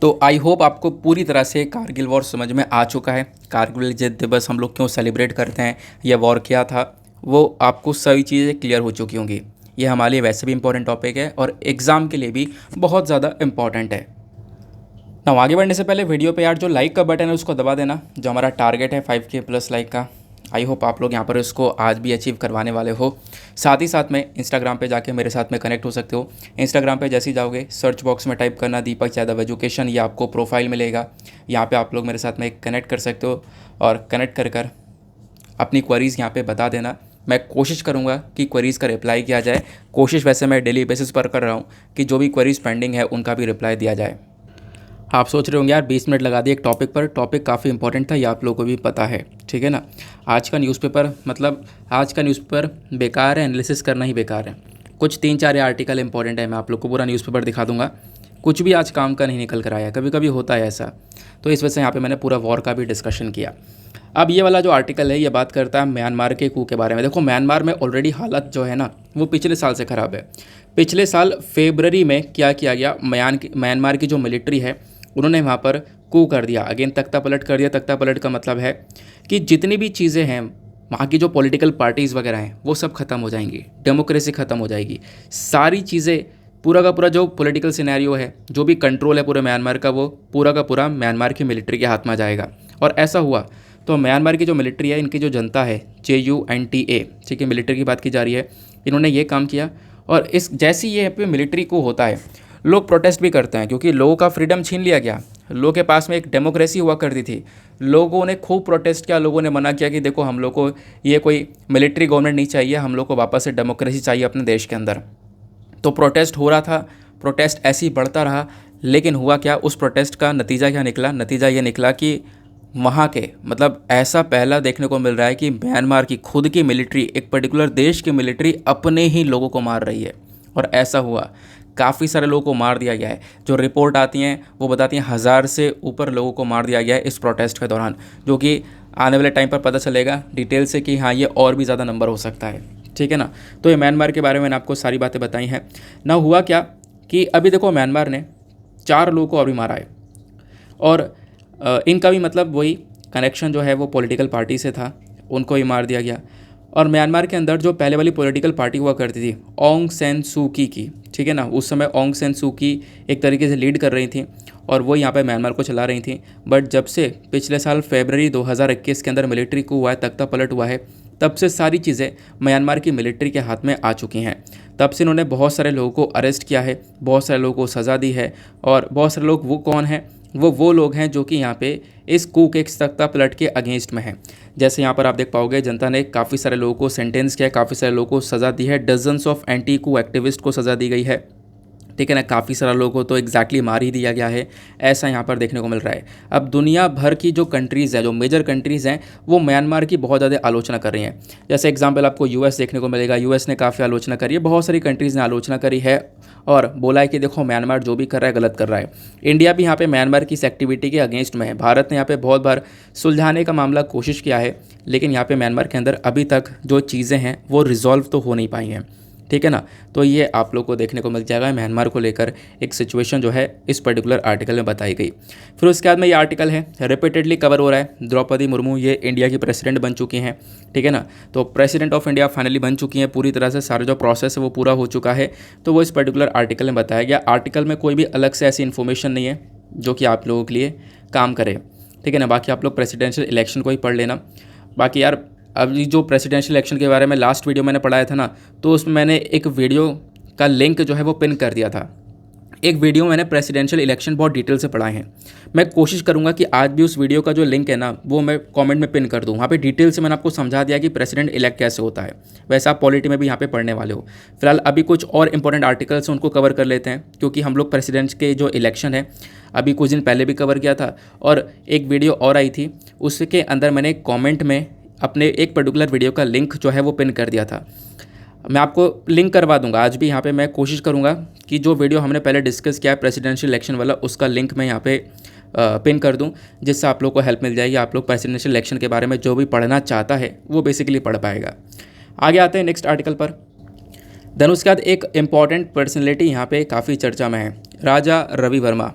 तो आई होप आपको पूरी तरह से कारगिल वॉर समझ में आ चुका है। कारगिल विजय दिवस हम लोग क्यों सेलिब्रेट करते हैं, यह वॉर क्या था, वो आपको सभी चीज़ें क्लियर हो चुकी होंगी। ये हमारे लिए वैसे भी इंपॉर्टेंट टॉपिक है और एग्ज़ाम के लिए भी बहुत ज़्यादा इंपॉर्टेंट है। ना आगे बढ़ने से पहले वीडियो पे यार जो लाइक का बटन है उसको दबा देना, जो हमारा टारगेट है 5K प्लस लाइक का। आई होप आप लोग यहाँ पर इसको आज भी अचीव करवाने वाले हो। साथ ही साथ में इंस्टाग्राम पे जाके मेरे साथ में कनेक्ट हो सकते हो। इंस्टाग्राम पे जैसे ही जाओगे सर्च बॉक्स में टाइप करना दीपक यादव एजुकेशन, ये आपको प्रोफाइल मिलेगा। यहाँ पे आप लोग मेरे साथ में कनेक्ट कर सकते हो और कनेक्ट कर अपनी क्वेरीज़ यहाँ पे बता देना। मैं कोशिश करूँगा कि क्वेरीज़ का रिप्लाई किया जाए। कोशिश वैसे मैं डेली बेसिस पर कर रहा हूँ कि जो भी क्वेरीज़ पेंडिंग है उनका भी रिप्लाई दिया जाए। आप सोच रहे होंगे यार 20 मिनट लगा दिए एक टॉपिक पर, टॉपिक काफ़ी इंपॉर्टेंट था, ये आप लोगों को भी पता है, ठीक है ना। आज का न्यूज़पेपर बेकार है, एनालिसिस करना ही बेकार है। कुछ 3-4 आर्टिकल इंपॉर्टेंट है, मैं आप लोग को पूरा न्यूज़पेपर दिखा दूंगा। कुछ भी आज काम का नहीं निकल कर आया, कभी कभी होता है ऐसा। तो इस वजह से यहाँ पे मैंने पूरा वॉर का भी डिस्कशन किया। अब ये वाला जो आर्टिकल है ये बात करता है म्यांमार के कू के बारे में। देखो म्यांमार में ऑलरेडी हालत जो है ना वो पिछले साल से ख़राब है। पिछले साल फरवरी में क्या किया गया, म्यांमार की जो मिलिट्री है उन्होंने वहाँ पर कू कर दिया, अगेन तख्ता पलट कर दिया। तख्ता पलट का मतलब है कि जितनी भी चीज़ें हैं वहाँ की जो पॉलिटिकल पार्टीज़ वगैरह हैं वो सब खत्म हो जाएंगी, डेमोक्रेसी ख़त्म हो जाएगी, सारी चीज़ें, पूरा का पूरा जो पॉलिटिकल सिनेरियो है, जो भी कंट्रोल है पूरे म्यांमार का, वो पूरा का पूरा म्यांमार की मिलिट्री के हाथ में आ जाएगा। और ऐसा हुआ तो म्यांमार की जो मिलिट्री है, इनकी जो जनता है, JUNTA, ठीक है, मिलिट्री की बात की जा रही है, इन्होंने ये काम किया। और इस जैसे ही ये पे मिलिट्री को होता है, लोग प्रोटेस्ट भी करते हैं क्योंकि लोगों का फ्रीडम छीन लिया गया। लोगों के पास में एक डेमोक्रेसी हुआ करती थी, लोगों ने खूब प्रोटेस्ट किया, लोगों ने मना किया कि देखो हम लोग को ये कोई मिलिट्री गवर्नमेंट नहीं चाहिए, हम लोग को वापस से डेमोक्रेसी चाहिए अपने देश के अंदर। तो प्रोटेस्ट हो रहा था, प्रोटेस्ट ऐसे ही बढ़ता रहा, लेकिन हुआ क्या, उस प्रोटेस्ट का नतीजा क्या निकला? नतीजा ये निकला कि वहाँ के मतलब ऐसा पहला देखने को मिल रहा है कि म्यांमार की खुद की मिलिट्री, एक पर्टिकुलर देश की मिलिट्री अपने ही लोगों को मार रही है। और ऐसा हुआ, काफ़ी सारे लोगों को मार दिया गया है। जो रिपोर्ट आती हैं वो बताती हैं 1000 से ऊपर लोगों को मार दिया गया है इस प्रोटेस्ट के दौरान, जो कि आने वाले टाइम पर पता चलेगा डिटेल से कि हाँ, ये और भी ज़्यादा नंबर हो सकता है, ठीक है ना। तो ये म्यांमार के बारे में मैंने आपको सारी बातें बताई हैं ना। हुआ क्या कि अभी देखो म्यांमार ने 4 लोगों को अभी मारा है, और इनका भी मतलब वही कनेक्शन जो है वो पॉलिटिकल पार्टी से था, उनको ही मार दिया गया। और म्यांमार के अंदर जो पहले वाली पॉलिटिकल पार्टी हुआ करती थी ऑन्ग सैन सू की, ठीक है ना, उस समय ऑन्ग सैन सू की एक तरीके से लीड कर रही थी और वो यहाँ पे म्यांमार को चला रही थी। बट जब से पिछले साल फरवरी 2021 के अंदर मिलिट्री को हुआ है, तख्ता पलट हुआ है, तब से सारी चीज़ें म्यांमार की मिलिट्री के हाथ में आ चुकी हैं। तब से इन्होंने बहुत सारे लोगों को अरेस्ट किया है, बहुत सारे लोगों को सज़ा दी है। और बहुत सारे लोग वो कौन हैं? वो लोग हैं जो कि यहाँ पे इस कूक एक तख्ता पलट के अगेंस्ट में हैं। जैसे यहाँ पर आप देख पाओगे, जनता ने काफ़ी सारे लोगों को सेंटेंस किया है, काफ़ी सारे लोगों को सज़ा दी है, dozens of anti coup activist को सज़ा दी गई है, ठीक है ना। काफ़ी सारा लोगों को तो एग्जैक्टली मार ही दिया गया है, ऐसा यहाँ पर देखने को मिल रहा है। अब दुनिया भर की जो कंट्रीज़ हैं, जो मेजर कंट्रीज़ हैं, वो म्यांमार की बहुत ज़्यादा आलोचना कर रही हैं। जैसे एग्जांपल आपको यूएस देखने को मिलेगा, यूएस ने काफ़ी आलोचना करी है, बहुत सारी कंट्रीज़ ने आलोचना करी है और बोला है कि देखो म्यांमार जो भी कर रहा है गलत कर रहा है। इंडिया भी यहाँ पे म्यांमार की इस एक्टिविटी के अगेंस्ट में है। भारत ने यहाँ पे बहुत बार सुलझाने का मामला कोशिश किया है, लेकिन यहाँ पे म्यांमार के अंदर अभी तक जो चीज़ें हैं वो रिजॉल्व तो हो नहीं पाई हैं, ठीक है ना। तो ये आप लोग को देखने को मिल जाएगा म्यांमार को लेकर एक सिचुएशन जो है इस पर्टिकुलर आर्टिकल में बताई गई। फिर उसके बाद में ये आर्टिकल है रिपीटेडली कवर हो रहा है, द्रौपदी मुर्मू ये इंडिया की प्रेसिडेंट बन चुकी हैं, ठीक है ना। तो प्रेसिडेंट ऑफ इंडिया फाइनली बन चुकी हैं, पूरी तरह से सारा जो प्रोसेस है वो पूरा हो चुका है। तो वो इस पर्टिकुलर आर्टिकल में बताया गया। आर्टिकल में कोई भी अलग से ऐसी इन्फॉर्मेशन नहीं है जो कि आप लोगों के लिए काम करे, ठीक है ना। बाकी आप लोग प्रेसिडेंशियल इलेक्शन को ही पढ़ लेना। बाकी यार अभी जो प्रेसिडेंशियल इलेक्शन के बारे में लास्ट वीडियो मैंने पढ़ाया था ना, तो उसमें मैंने एक वीडियो का लिंक जो है वो पिन कर दिया था। एक वीडियो मैंने प्रेसिडेंशियल इलेक्शन बहुत डिटेल से पढ़ाए हैं। मैं कोशिश करूंगा कि आज भी उस वीडियो का जो लिंक है ना वो मैं कमेंट में पिन कर दूं। वहाँ पे डिटेल से मैंने आपको समझा दिया कि प्रेसिडेंट इलेक्ट कैसे होता है। वैसे आप पॉलिटी में भी यहाँ पे पढ़ने वाले हो। फिलहाल अभी कुछ और इंपॉर्टेंट आर्टिकल्स हैं उनको कवर कर लेते हैं, क्योंकि हम लोग प्रेसिडेंट के जो इलेक्शन है अभी कुछ दिन पहले भी कवर किया था, और एक वीडियो और आई थी उसके अंदर मैंने कॉमेंट में अपने एक पर्टिकुलर वीडियो का लिंक जो है वो पिन कर दिया था। मैं आपको लिंक करवा दूंगा आज भी। यहाँ पे मैं कोशिश करूँगा कि जो वीडियो हमने पहले डिस्कस किया है प्रेसिडेंशियल इलेक्शन वाला, उसका लिंक मैं यहाँ पे पिन कर दूँ, जिससे आप लोग को हेल्प मिल जाएगी। आप लोग प्रेसिडेंशियल इलेक्शन के बारे में जो भी पढ़ना चाहता है वो बेसिकली पढ़ पाएगा। आगे आते हैं नेक्स्ट आर्टिकल पर। देन उसके बाद एक इम्पॉर्टेंट पर्सनैलिटी यहाँ पे काफ़ी चर्चा में है, राजा रवि वर्मा।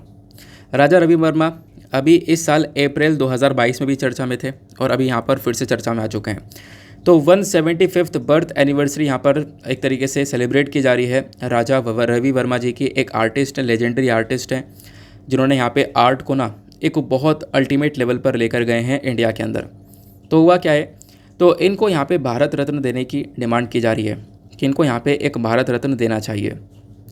राजा रवि वर्मा अभी इस साल अप्रैल 2022 में भी चर्चा में थे और अभी यहाँ पर फिर से चर्चा में आ चुके हैं। तो 175th बर्थ एनिवर्सरी यहाँ पर एक तरीके से सेलिब्रेट की जा रही है। राजा रवि वर्मा जी की एक आर्टिस्ट हैं, लेजेंडरी आर्टिस्ट हैं, जिन्होंने यहाँ पे आर्ट को ना एक बहुत अल्टीमेट लेवल पर लेकर गए हैं इंडिया के अंदर। तो हुआ क्या है, तो इनको यहाँ पे भारत रत्न देने की डिमांड की जा रही है कि इनको यहाँ पे एक भारत रत्न देना चाहिए,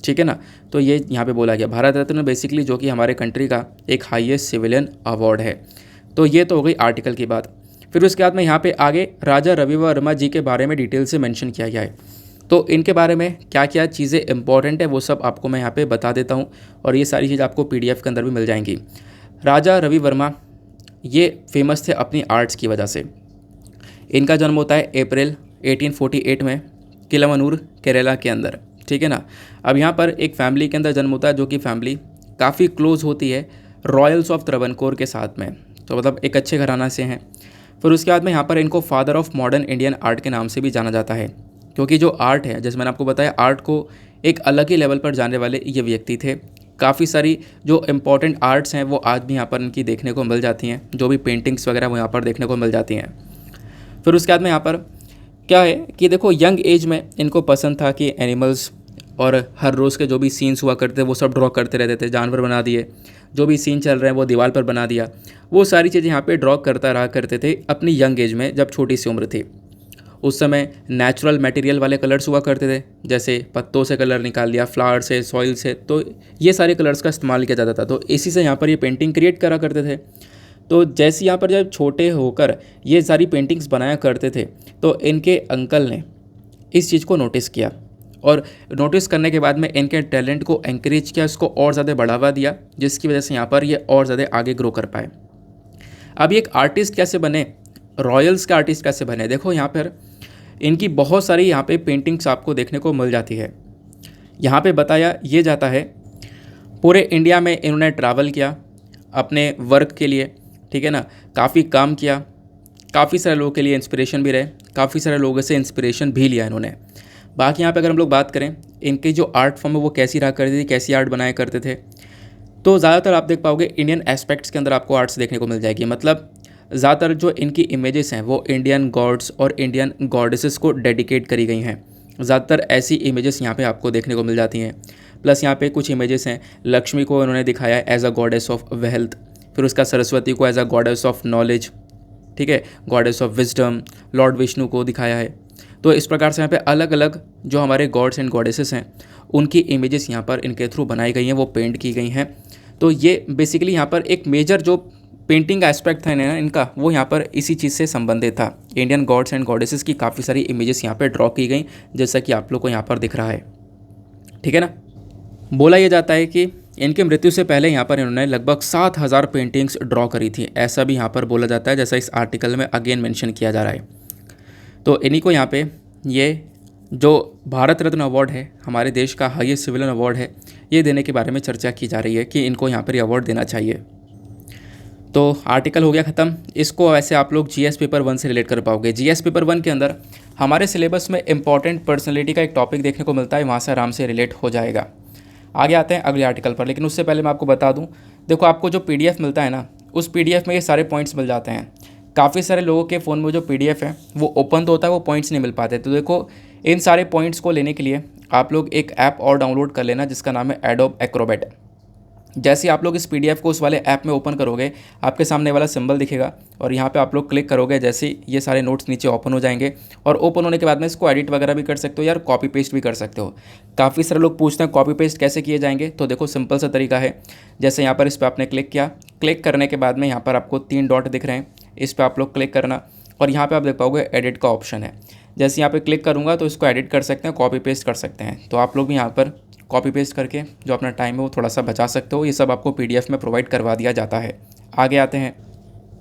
ठीक है ना। तो ये यहाँ पे बोला गया भारत रत्न बेसिकली जो कि हमारे कंट्री का एक हाईएस्ट सिविलियन अवार्ड है। तो ये तो हो गई आर्टिकल की बात। फिर उसके बाद में यहाँ पे आगे राजा रवि वर्मा जी के बारे में डिटेल से मेंशन किया गया है। तो इनके बारे में क्या क्या चीज़ें इंपॉर्टेंट है वो सब आपको मैं यहाँ पे बता देता हूँ, और ये सारी चीज़ आपको PDF के अंदर भी मिल जाएंगी। राजा रवि वर्मा ये फेमस थे अपनी आर्ट्स की वजह से। इनका जन्म होता है अप्रैल 1848 में किलावनूर केरला के अंदर, ठीक है ना। अब यहाँ पर एक फैमिली के अंदर जन्म होता है जो कि फैमिली काफ़ी क्लोज होती है रॉयल्स ऑफ त्रावणकोर के साथ में, तो मतलब एक अच्छे घराना से हैं। फिर उसके बाद में यहाँ पर इनको father of modern Indian art के नाम से भी जाना जाता है, क्योंकि जो आर्ट है, जैसे मैंने आपको बताया, आर्ट को एक अलग ही लेवल पर जाने वाले ये व्यक्ति थे। काफ़ी सारी जो इम्पॉर्टेंट आर्ट्स हैं वो आज भी यहाँ पर इनकी देखने को मिल जाती हैं, जो भी पेंटिंग्स वगैरह वो यहाँ पर देखने को मिल जाती हैं। फिर उसके बाद में यहाँ पर क्या है कि देखो यंग एज में इनको पसंद था कि एनिमल्स और हर रोज़ के जो भी सीन्स हुआ करते वो सब ड्रॉ करते रहते थे, जानवर बना दिए, जो भी सीन चल रहे हैं वो दीवार पर बना दिया। वो सारी चीज़ें यहाँ पे ड्रॉ करता रहा करते थे अपनी यंग एज में, जब छोटी सी उम्र थी। उस समय नेचुरल मटेरियल वाले कलर्स हुआ करते थे, जैसे पत्तों से कलर निकाल लिया, फ्लावर से, सॉइल से, तो ये सारे कलर्स का इस्तेमाल किया जाता था। तो इसी से यहाँ पर ये पेंटिंग क्रिएट करा करते थे। तो जैसे यहाँ पर जब छोटे होकर ये सारी पेंटिंग्स बनाया करते थे, तो इनके अंकल ने इस चीज़ को नोटिस किया, और नोटिस करने के बाद में इनके टैलेंट को एनकरेज किया, इसको और ज़्यादा बढ़ावा दिया, जिसकी वजह से यहाँ पर ये और ज़्यादा आगे ग्रो कर पाए। अब एक आर्टिस्ट कैसे बने, रॉयल्स के आर्टिस्ट कैसे बने, देखो यहाँ पर इनकी बहुत सारी यहाँ पे पेंटिंग्स आपको देखने को मिल जाती है। यहाँ पे बताया ये जाता है पूरे इंडिया में इन्होंने ट्रैवल किया अपने वर्क के लिए, ठीक है ना, काफ़ी काम किया, काफ़ी सारे लोगों के लिए इंस्पिरेशन भी रहे, काफ़ी सारे लोगों से इंस्पिरेशन भी लिया इन्होंने। बाकी यहाँ पे अगर हम लोग बात करें इनकी जो आर्ट फॉर्म है वो कैसी रहा करती थी, कैसी आर्ट बनाया करते थे, तो ज़्यादातर आप देख पाओगे इंडियन एस्पेक्ट्स के अंदर आपको आर्ट्स देखने को मिल जाएगी। मतलब ज़्यादातर जो इनकी इमेजेस हैं वो इंडियन गॉड्स और इंडियन गॉडेसेस को डेडिकेट करी गई हैं। ज़्यादातर ऐसी इमेजेस यहाँ पे आपको देखने को मिल जाती हैं। प्लस यहाँ पे कुछ इमेजेस हैं, लक्ष्मी को उन्होंने दिखाया है as a goddess of wealth, फिर उसका सरस्वती को as a goddess of knowledge, ठीक है, goddess of wisdom, lord Vishnu को दिखाया है। तो इस प्रकार से यहाँ पे अलग अलग जो हमारे गॉड्स एंड गॉडेसेस हैं उनकी इमेजेस यहाँ पर इनके थ्रू बनाई गई हैं, वो पेंट की गई हैं। तो ये बेसिकली यहाँ पर एक मेजर जो पेंटिंग एस्पेक्ट था ना इनका, वो यहाँ पर इसी चीज़ से संबंधित था। इंडियन गॉड्स एंड गॉडेसेस की काफ़ी सारी इमेजेस यहाँ पे ड्रॉ की गई, जैसा कि आप लोग को यहाँ पर दिख रहा है, ठीक है ना। बोला यह जाता है कि इनकी मृत्यु से पहले यहाँ पर इन्होंने लगभग 7,000 पेंटिंग्स ड्रॉ करी थी, ऐसा भी यहाँ पर बोला जाता है, जैसा इस आर्टिकल में अगेन मेंशन किया जा रहा है। तो इन्हीं को यहाँ पे ये जो भारत रत्न अवार्ड है, हमारे देश का हाईएस्ट सिविलियन अवार्ड है, ये देने के बारे में चर्चा की जा रही है कि इनको यहाँ पर ये अवार्ड देना चाहिए। तो आर्टिकल हो गया ख़त्म। इसको वैसे आप लोग जीएस पेपर 1 से रिलेट कर पाओगे। जीएस पेपर 1 के अंदर हमारे सिलेबस में इंपॉर्टेंट पर्सनैलिटी का एक टॉपिक देखने को मिलता है, वहाँ से आराम से रिलेट हो जाएगा। आगे आते हैं अगले आर्टिकल पर, लेकिन उससे पहले मैं आपको बता दूं, देखो आपको जो पीडीएफ मिलता है ना, उस पीडीएफ में ये सारे पॉइंट्स मिल जाते हैं। काफ़ी सारे लोगों के फ़ोन में जो पीडीएफ है वो ओपन तो होता है, वो पॉइंट्स नहीं मिल पाते। तो देखो इन सारे पॉइंट्स को लेने के लिए आप लोग एक ऐप और डाउनलोड कर लेना, जिसका नाम है एडोब एक्रोबैट। जैसे आप लोग इस पीडीएफ को उस वाले ऐप में ओपन करोगे, आपके सामने वाला सिंबल दिखेगा और यहाँ पे आप लोग क्लिक करोगे, जैसे ये सारे नोट्स नीचे ओपन हो जाएंगे। और ओपन होने के बाद में इसको एडिट वगैरह भी कर सकते हो, यार कॉपी पेस्ट भी कर सकते हो। काफ़ी सारे लोग पूछते हैं कॉपी पेस्ट कैसे किए जाएंगे, तो देखो सिंपल सा तरीका है। जैसे यहाँ पर इस पर आपने क्लिक किया, क्लिक करने के बाद में यहाँ पर आपको 3 डॉट दिख रहे हैं, इस पर आप लोग क्लिक करना और यहाँ पर आप देख पाओगे एडिट का ऑप्शन है। जैसे यहाँ पर क्लिक करूँगा तो इसको एडिट कर सकते हैं, कॉपी पेस्ट कर सकते हैं। तो आप लोग भी यहाँ पर कॉपी पेस्ट करके जो अपना टाइम है वो थोड़ा सा बचा सकते हो। ये सब आपको पीडीएफ में प्रोवाइड करवा दिया जाता है। आगे आते हैं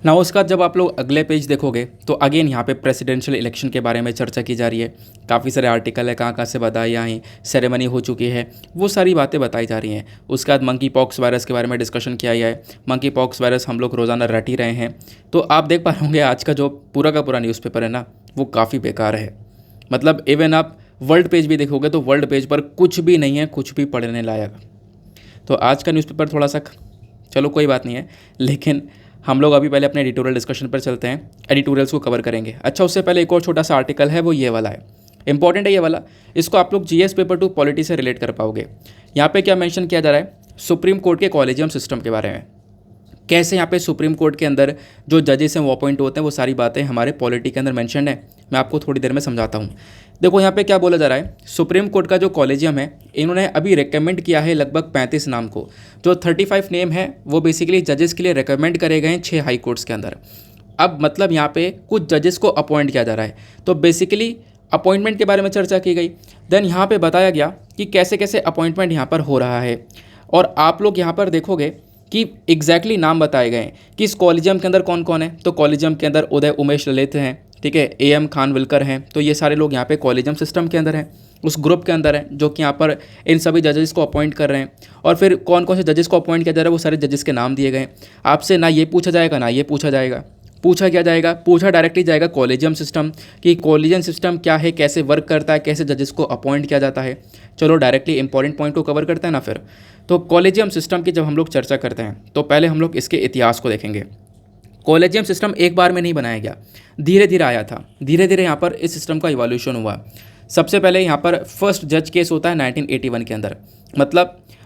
ना, उसके बाद जब आप लोग अगले पेज देखोगे तो अगेन यहाँ पे प्रेसिडेंशियल इलेक्शन के बारे में चर्चा की जा रही है। काफ़ी सारे आर्टिकल है, कहाँ से बताई आई, सेरेमनी हो चुकी है, वो सारी बातें बताई जा रही हैं। उसके बाद मंकी पॉक्स वायरस के बारे में डिस्कशन किया गया है। मंकी पॉक्स वायरस हम लोग रोज़ाना रट ही रहे हैं। तो आप देख पा रहे होंगे आज का जो पूरा का पूरा न्यूज़पेपर है ना, वो काफ़ी बेकार है। मतलब इवन आप वर्ल्ड पेज भी देखोगे तो वर्ल्ड पेज पर कुछ भी नहीं है, कुछ भी पढ़ने लायक। तो आज का न्यूज़पेपर थोड़ा सा, चलो कोई बात नहीं है, लेकिन हम लोग अभी पहले अपने एडिटोरियल डिस्कशन पर चलते हैं, एडिटोरियल्स को कवर करेंगे। अच्छा, उससे पहले एक और छोटा सा आर्टिकल है, वो ये वाला है, इंपॉर्टेंट है ये वाला। इसको आप लोग जीएस पेपर 2 पॉलिटी से रिलेट कर पाओगे। यहाँ पे क्या मेंशन किया जा रहा है, सुप्रीम कोर्ट के कॉलेजियम सिस्टम के बारे में। कैसे यहाँ पे सुप्रीम कोर्ट के अंदर जो जजेस हैं वो अपॉइंट होते हैं, वो सारी बातें हमारे पॉलिटी के अंदर मेंशन है। मैं आपको थोड़ी देर में समझाता हूँ। देखो यहाँ पे क्या बोला जा रहा है, सुप्रीम कोर्ट का जो कॉलेजियम है, इन्होंने अभी रिकमेंड किया है लगभग 35 नाम को। जो 35 नेम है वो बेसिकली जजेस के लिए रिकमेंड करे गए हैं 6 हाई कोर्ट्स के अंदर। अब मतलब यहाँ पे कुछ जजेस को अपॉइंट किया जा रहा है, तो बेसिकली अपॉइंटमेंट के बारे में चर्चा की गई। देन यहाँ पे बताया गया कि कैसे कैसे अपॉइंटमेंट यहाँ पर हो रहा है। और आप लोग यहाँ पर देखोगे कि एग्जैक्टली नाम बताए गए हैं कि इस कॉलेजियम के अंदर कौन कौन है। तो कॉलेजियम के अंदर उदय उमेश ललित हैं, ठीक है, AM खानविलकर हैं। तो ये सारे लोग यहाँ पे कॉलेजियम सिस्टम के अंदर हैं, उस ग्रुप के अंदर हैं जो कि यहाँ पर इन सभी जजेस को अपॉइंट कर रहे हैं। और फिर कौन कौन से जजेस को अपॉइंट किया जा रहा है, वो सारे जजेस के नाम दिए गए। आपसे ना ये पूछा जाएगा ना ये पूछा जाएगा। पूछा क्या जाएगा, पूछा डायरेक्टली जाएगा कॉलेजियम सिस्टम, कि कॉलेजियम सिस्टम क्या है, कैसे वर्क करता है, कैसे जजेस को अपॉइंट किया जाता है। चलो डायरेक्टली इंपॉर्टेंट पॉइंट को कवर करते हैं ना फिर। तो कॉलेजियम सिस्टम की जब हम लोग चर्चा करते हैं तो पहले हम लोग इसके इतिहास को देखेंगे। कॉलेजियम सिस्टम एक बार में नहीं बनाया गया, धीरे धीरे आया था। धीरे धीरे यहाँ पर इस सिस्टम का इवोल्यूशन हुआ। सबसे पहले यहाँ पर फर्स्ट जज केस होता है 1981 के अंदर।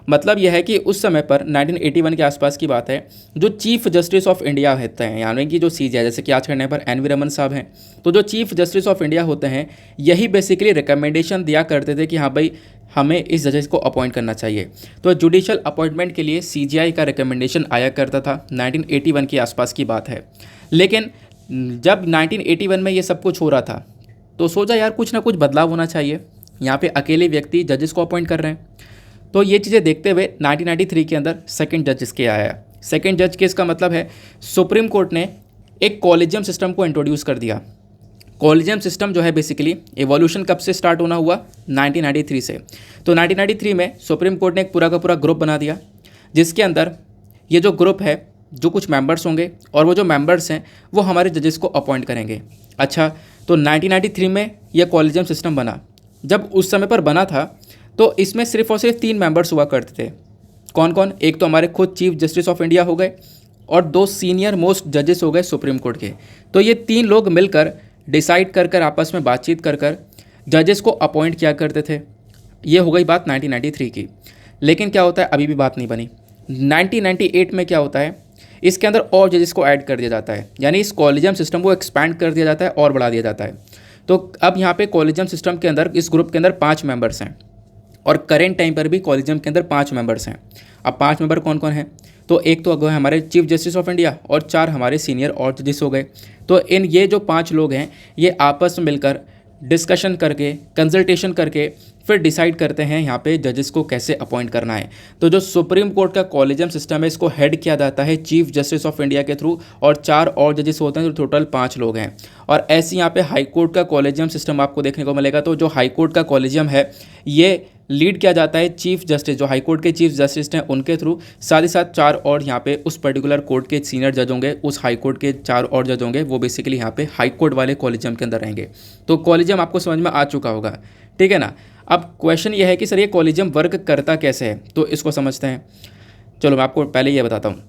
मतलब यह है कि उस समय पर 1981 के आसपास की बात है, जो चीफ जस्टिस ऑफ इंडिया होते हैं, यानी कि जो सीजेआई, जैसे कि आज के टाइम पर एन.वी. रमन साहब हैं, तो जो चीफ जस्टिस ऑफ इंडिया होते हैं यही बेसिकली रिकमेंडेशन दिया करते थे कि हाँ भाई हमें इस जजेस को अपॉइंट करना चाहिए। तो जुडिशल अपॉइंटमेंट के लिए सीजेआई का रिकमेंडेशन आया करता था, 1981 के आसपास की बात है। लेकिन जब 1981 में ये सब कुछ हो रहा था तो सोचा यार कुछ ना कुछ बदलाव होना चाहिए, यहाँ पे अकेले व्यक्ति जजेस को अपॉइंट कर रहे हैं। तो ये चीज़ें देखते हुए 1993 के अंदर सेकंड जज के आया। सेकंड जज केस का मतलब है सुप्रीम कोर्ट ने एक कॉलेजियम सिस्टम को इंट्रोड्यूस कर दिया। कॉलेजियम सिस्टम जो है बेसिकली एवोल्यूशन कब से स्टार्ट होना हुआ, 1993 से। तो 1993 में सुप्रीम कोर्ट ने एक पूरा का पूरा ग्रुप बना दिया, जिसके अंदर ये जो ग्रुप है जो कुछ मेंबर्स होंगे और वो जो मेंबर्स हैं वो हमारे जजेस को अपॉइंट करेंगे। अच्छा, तो 1993 में ये कॉलेजियम सिस्टम बना। जब उस समय पर बना था तो इसमें सिर्फ और सिर्फ 3 मेंबर्स हुआ करते थे। कौन कौन? एक तो हमारे खुद चीफ जस्टिस ऑफ इंडिया हो गए और 2 सीनियर मोस्ट जजेस हो गए सुप्रीम कोर्ट के। तो ये 3 लोग मिलकर डिसाइड कर आपस में बातचीत कर जजेस को अपॉइंट किया करते थे। ये हो गई बात 1993 की। लेकिन क्या होता है, अभी भी बात नहीं बनी। 1998 में क्या होता है, इसके अंदर और जजेस को ऐड कर दिया जाता है, यानी इस कॉलेजियम सिस्टम को एक्सपैंड कर दिया जाता है और बढ़ा दिया जाता है। तो अब यहाँ पे कॉलेजियम सिस्टम के अंदर इस ग्रुप के अंदर 5 मेंबर्स हैं और करेंट टाइम पर भी कॉलेजियम के अंदर 5 मेंबर्स हैं। अब 5 मेंबर कौन कौन हैं? तो एक तो अगो है हमारे चीफ जस्टिस ऑफ इंडिया और 4 हमारे सीनियर और जजेस हो गए। तो ये जो 5 लोग हैं ये आपस में मिलकर डिस्कशन करके, कंसल्टेशन करके फिर डिसाइड करते हैं यहाँ पे जजेस को कैसे अपॉइंट करना है। तो जो सुप्रीम कोर्ट का कॉलेजियम सिस्टम है इसको हेड किया जाता है चीफ जस्टिस ऑफ इंडिया के थ्रू और 4 और जजेस होते हैं, तो टोटल 5 लोग हैं। और ऐसे यहाँ पे हाई कोर्ट का कॉलेजियम सिस्टम आपको देखने को मिलेगा। तो जो हाई कोर्ट का कॉलेजियम है ये लीड किया जाता है चीफ जस्टिस, जो हाई कोर्ट के चीफ जस्टिस हैं उनके थ्रू। साथ ही साथ 4 और यहाँ पे उस पर्टिकुलर कोर्ट के सीनियर जज होंगे, उस हाई कोर्ट के 4 और जज होंगे, वो बेसिकली यहाँ पे हाई कोर्ट वाले कॉलेजियम के अंदर रहेंगे। तो कॉलेजियम आपको समझ में आ चुका होगा, ठीक है ना। अब क्वेश्चन ये है कि सर ये कॉलेजियम वर्क करता कैसे है, तो इसको समझते हैं। चलो मैं आपको पहले ये बताता हूँ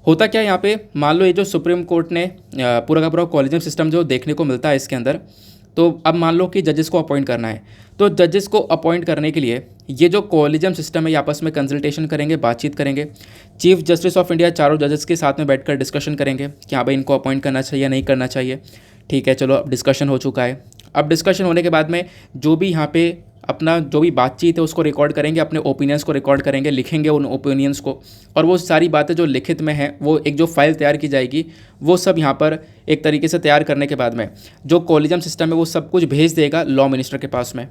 होता क्या है। यहाँ पे मान लो ये जो सुप्रीम कोर्ट ने पूरा का पूरा कॉलेजियम सिस्टम जो देखने को मिलता है इसके अंदर, तो अब मान लो कि जजेस को अपॉइंट करना है। तो जजेस को अपॉइंट करने के लिए ये जो कॉलेजियम सिस्टम है ये आपस में कंसल्टेशन करेंगे, बातचीत करेंगे। चीफ जस्टिस ऑफ इंडिया चारों जजेस के साथ में बैठकर डिस्कशन करेंगे कि हाँ भाई इनको अपॉइंट करना चाहिए या नहीं करना चाहिए। ठीक है, चलो अब डिस्कशन हो चुका है। अब डिस्कशन होने के बाद में जो भी यहाँ पे अपना जो भी बातचीत है उसको रिकॉर्ड करेंगे, अपने ओपिनियंस को रिकॉर्ड करेंगे, लिखेंगे उन ओपिनियंस को, और वो सारी बातें जो लिखित में हैं वो एक जो फाइल तैयार की जाएगी वो सब यहाँ पर एक तरीके से तैयार करने के बाद में जो कॉलेजियम सिस्टम है वो सब कुछ भेज देगा लॉ मिनिस्टर के पास में।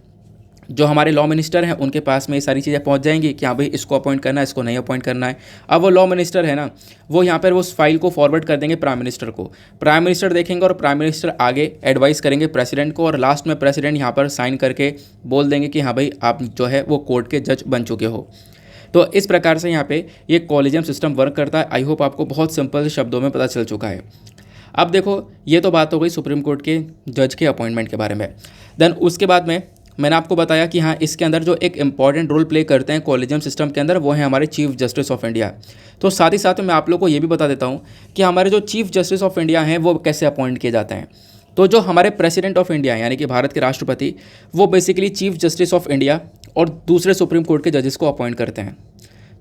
जो हमारे लॉ मिनिस्टर हैं उनके पास में ये सारी चीज़ें पहुंच जाएंगी कि हाँ भाई इसको अपॉइंट करना है, इसको नहीं अपॉइंट करना है। अब वो लॉ मिनिस्टर है ना, वो यहाँ पर उस फाइल को फॉरवर्ड कर देंगे प्राइम मिनिस्टर को। प्राइम मिनिस्टर देखेंगे और प्राइम मिनिस्टर आगे एडवाइस करेंगे प्रेसिडेंट को, और लास्ट में प्रेसिडेंट यहाँ पर साइन करके बोल देंगे कि हाँ भाई आप जो है वो कोर्ट के जज बन चुके हो। तो इस प्रकार से यहाँ पे ये कॉलेजियम सिस्टम वर्क करता है। आई होप आपको बहुत सिंपल शब्दों में पता चल चुका है। अब देखो ये तो बात हो गई सुप्रीम कोर्ट के जज के अपॉइंटमेंट के बारे में। देन उसके बाद में मैंने आपको बताया कि हाँ इसके अंदर जो एक इंपॉर्टेंट रोल प्ले करते हैं कॉलेजियम सिस्टम के अंदर वो है हमारे चीफ जस्टिस ऑफ इंडिया। तो साथ ही साथ मैं आप लोग को ये भी बता देता हूँ कि हमारे जो चीफ जस्टिस ऑफ इंडिया हैं वो कैसे अपॉइंट किए जाते हैं। तो जो हमारे प्रेसिडेंट ऑफ इंडिया यानी कि भारत के राष्ट्रपति, वो basically chief justice of India और दूसरे सुप्रीम कोर्ट के जजेस को अपॉइंट करते हैं।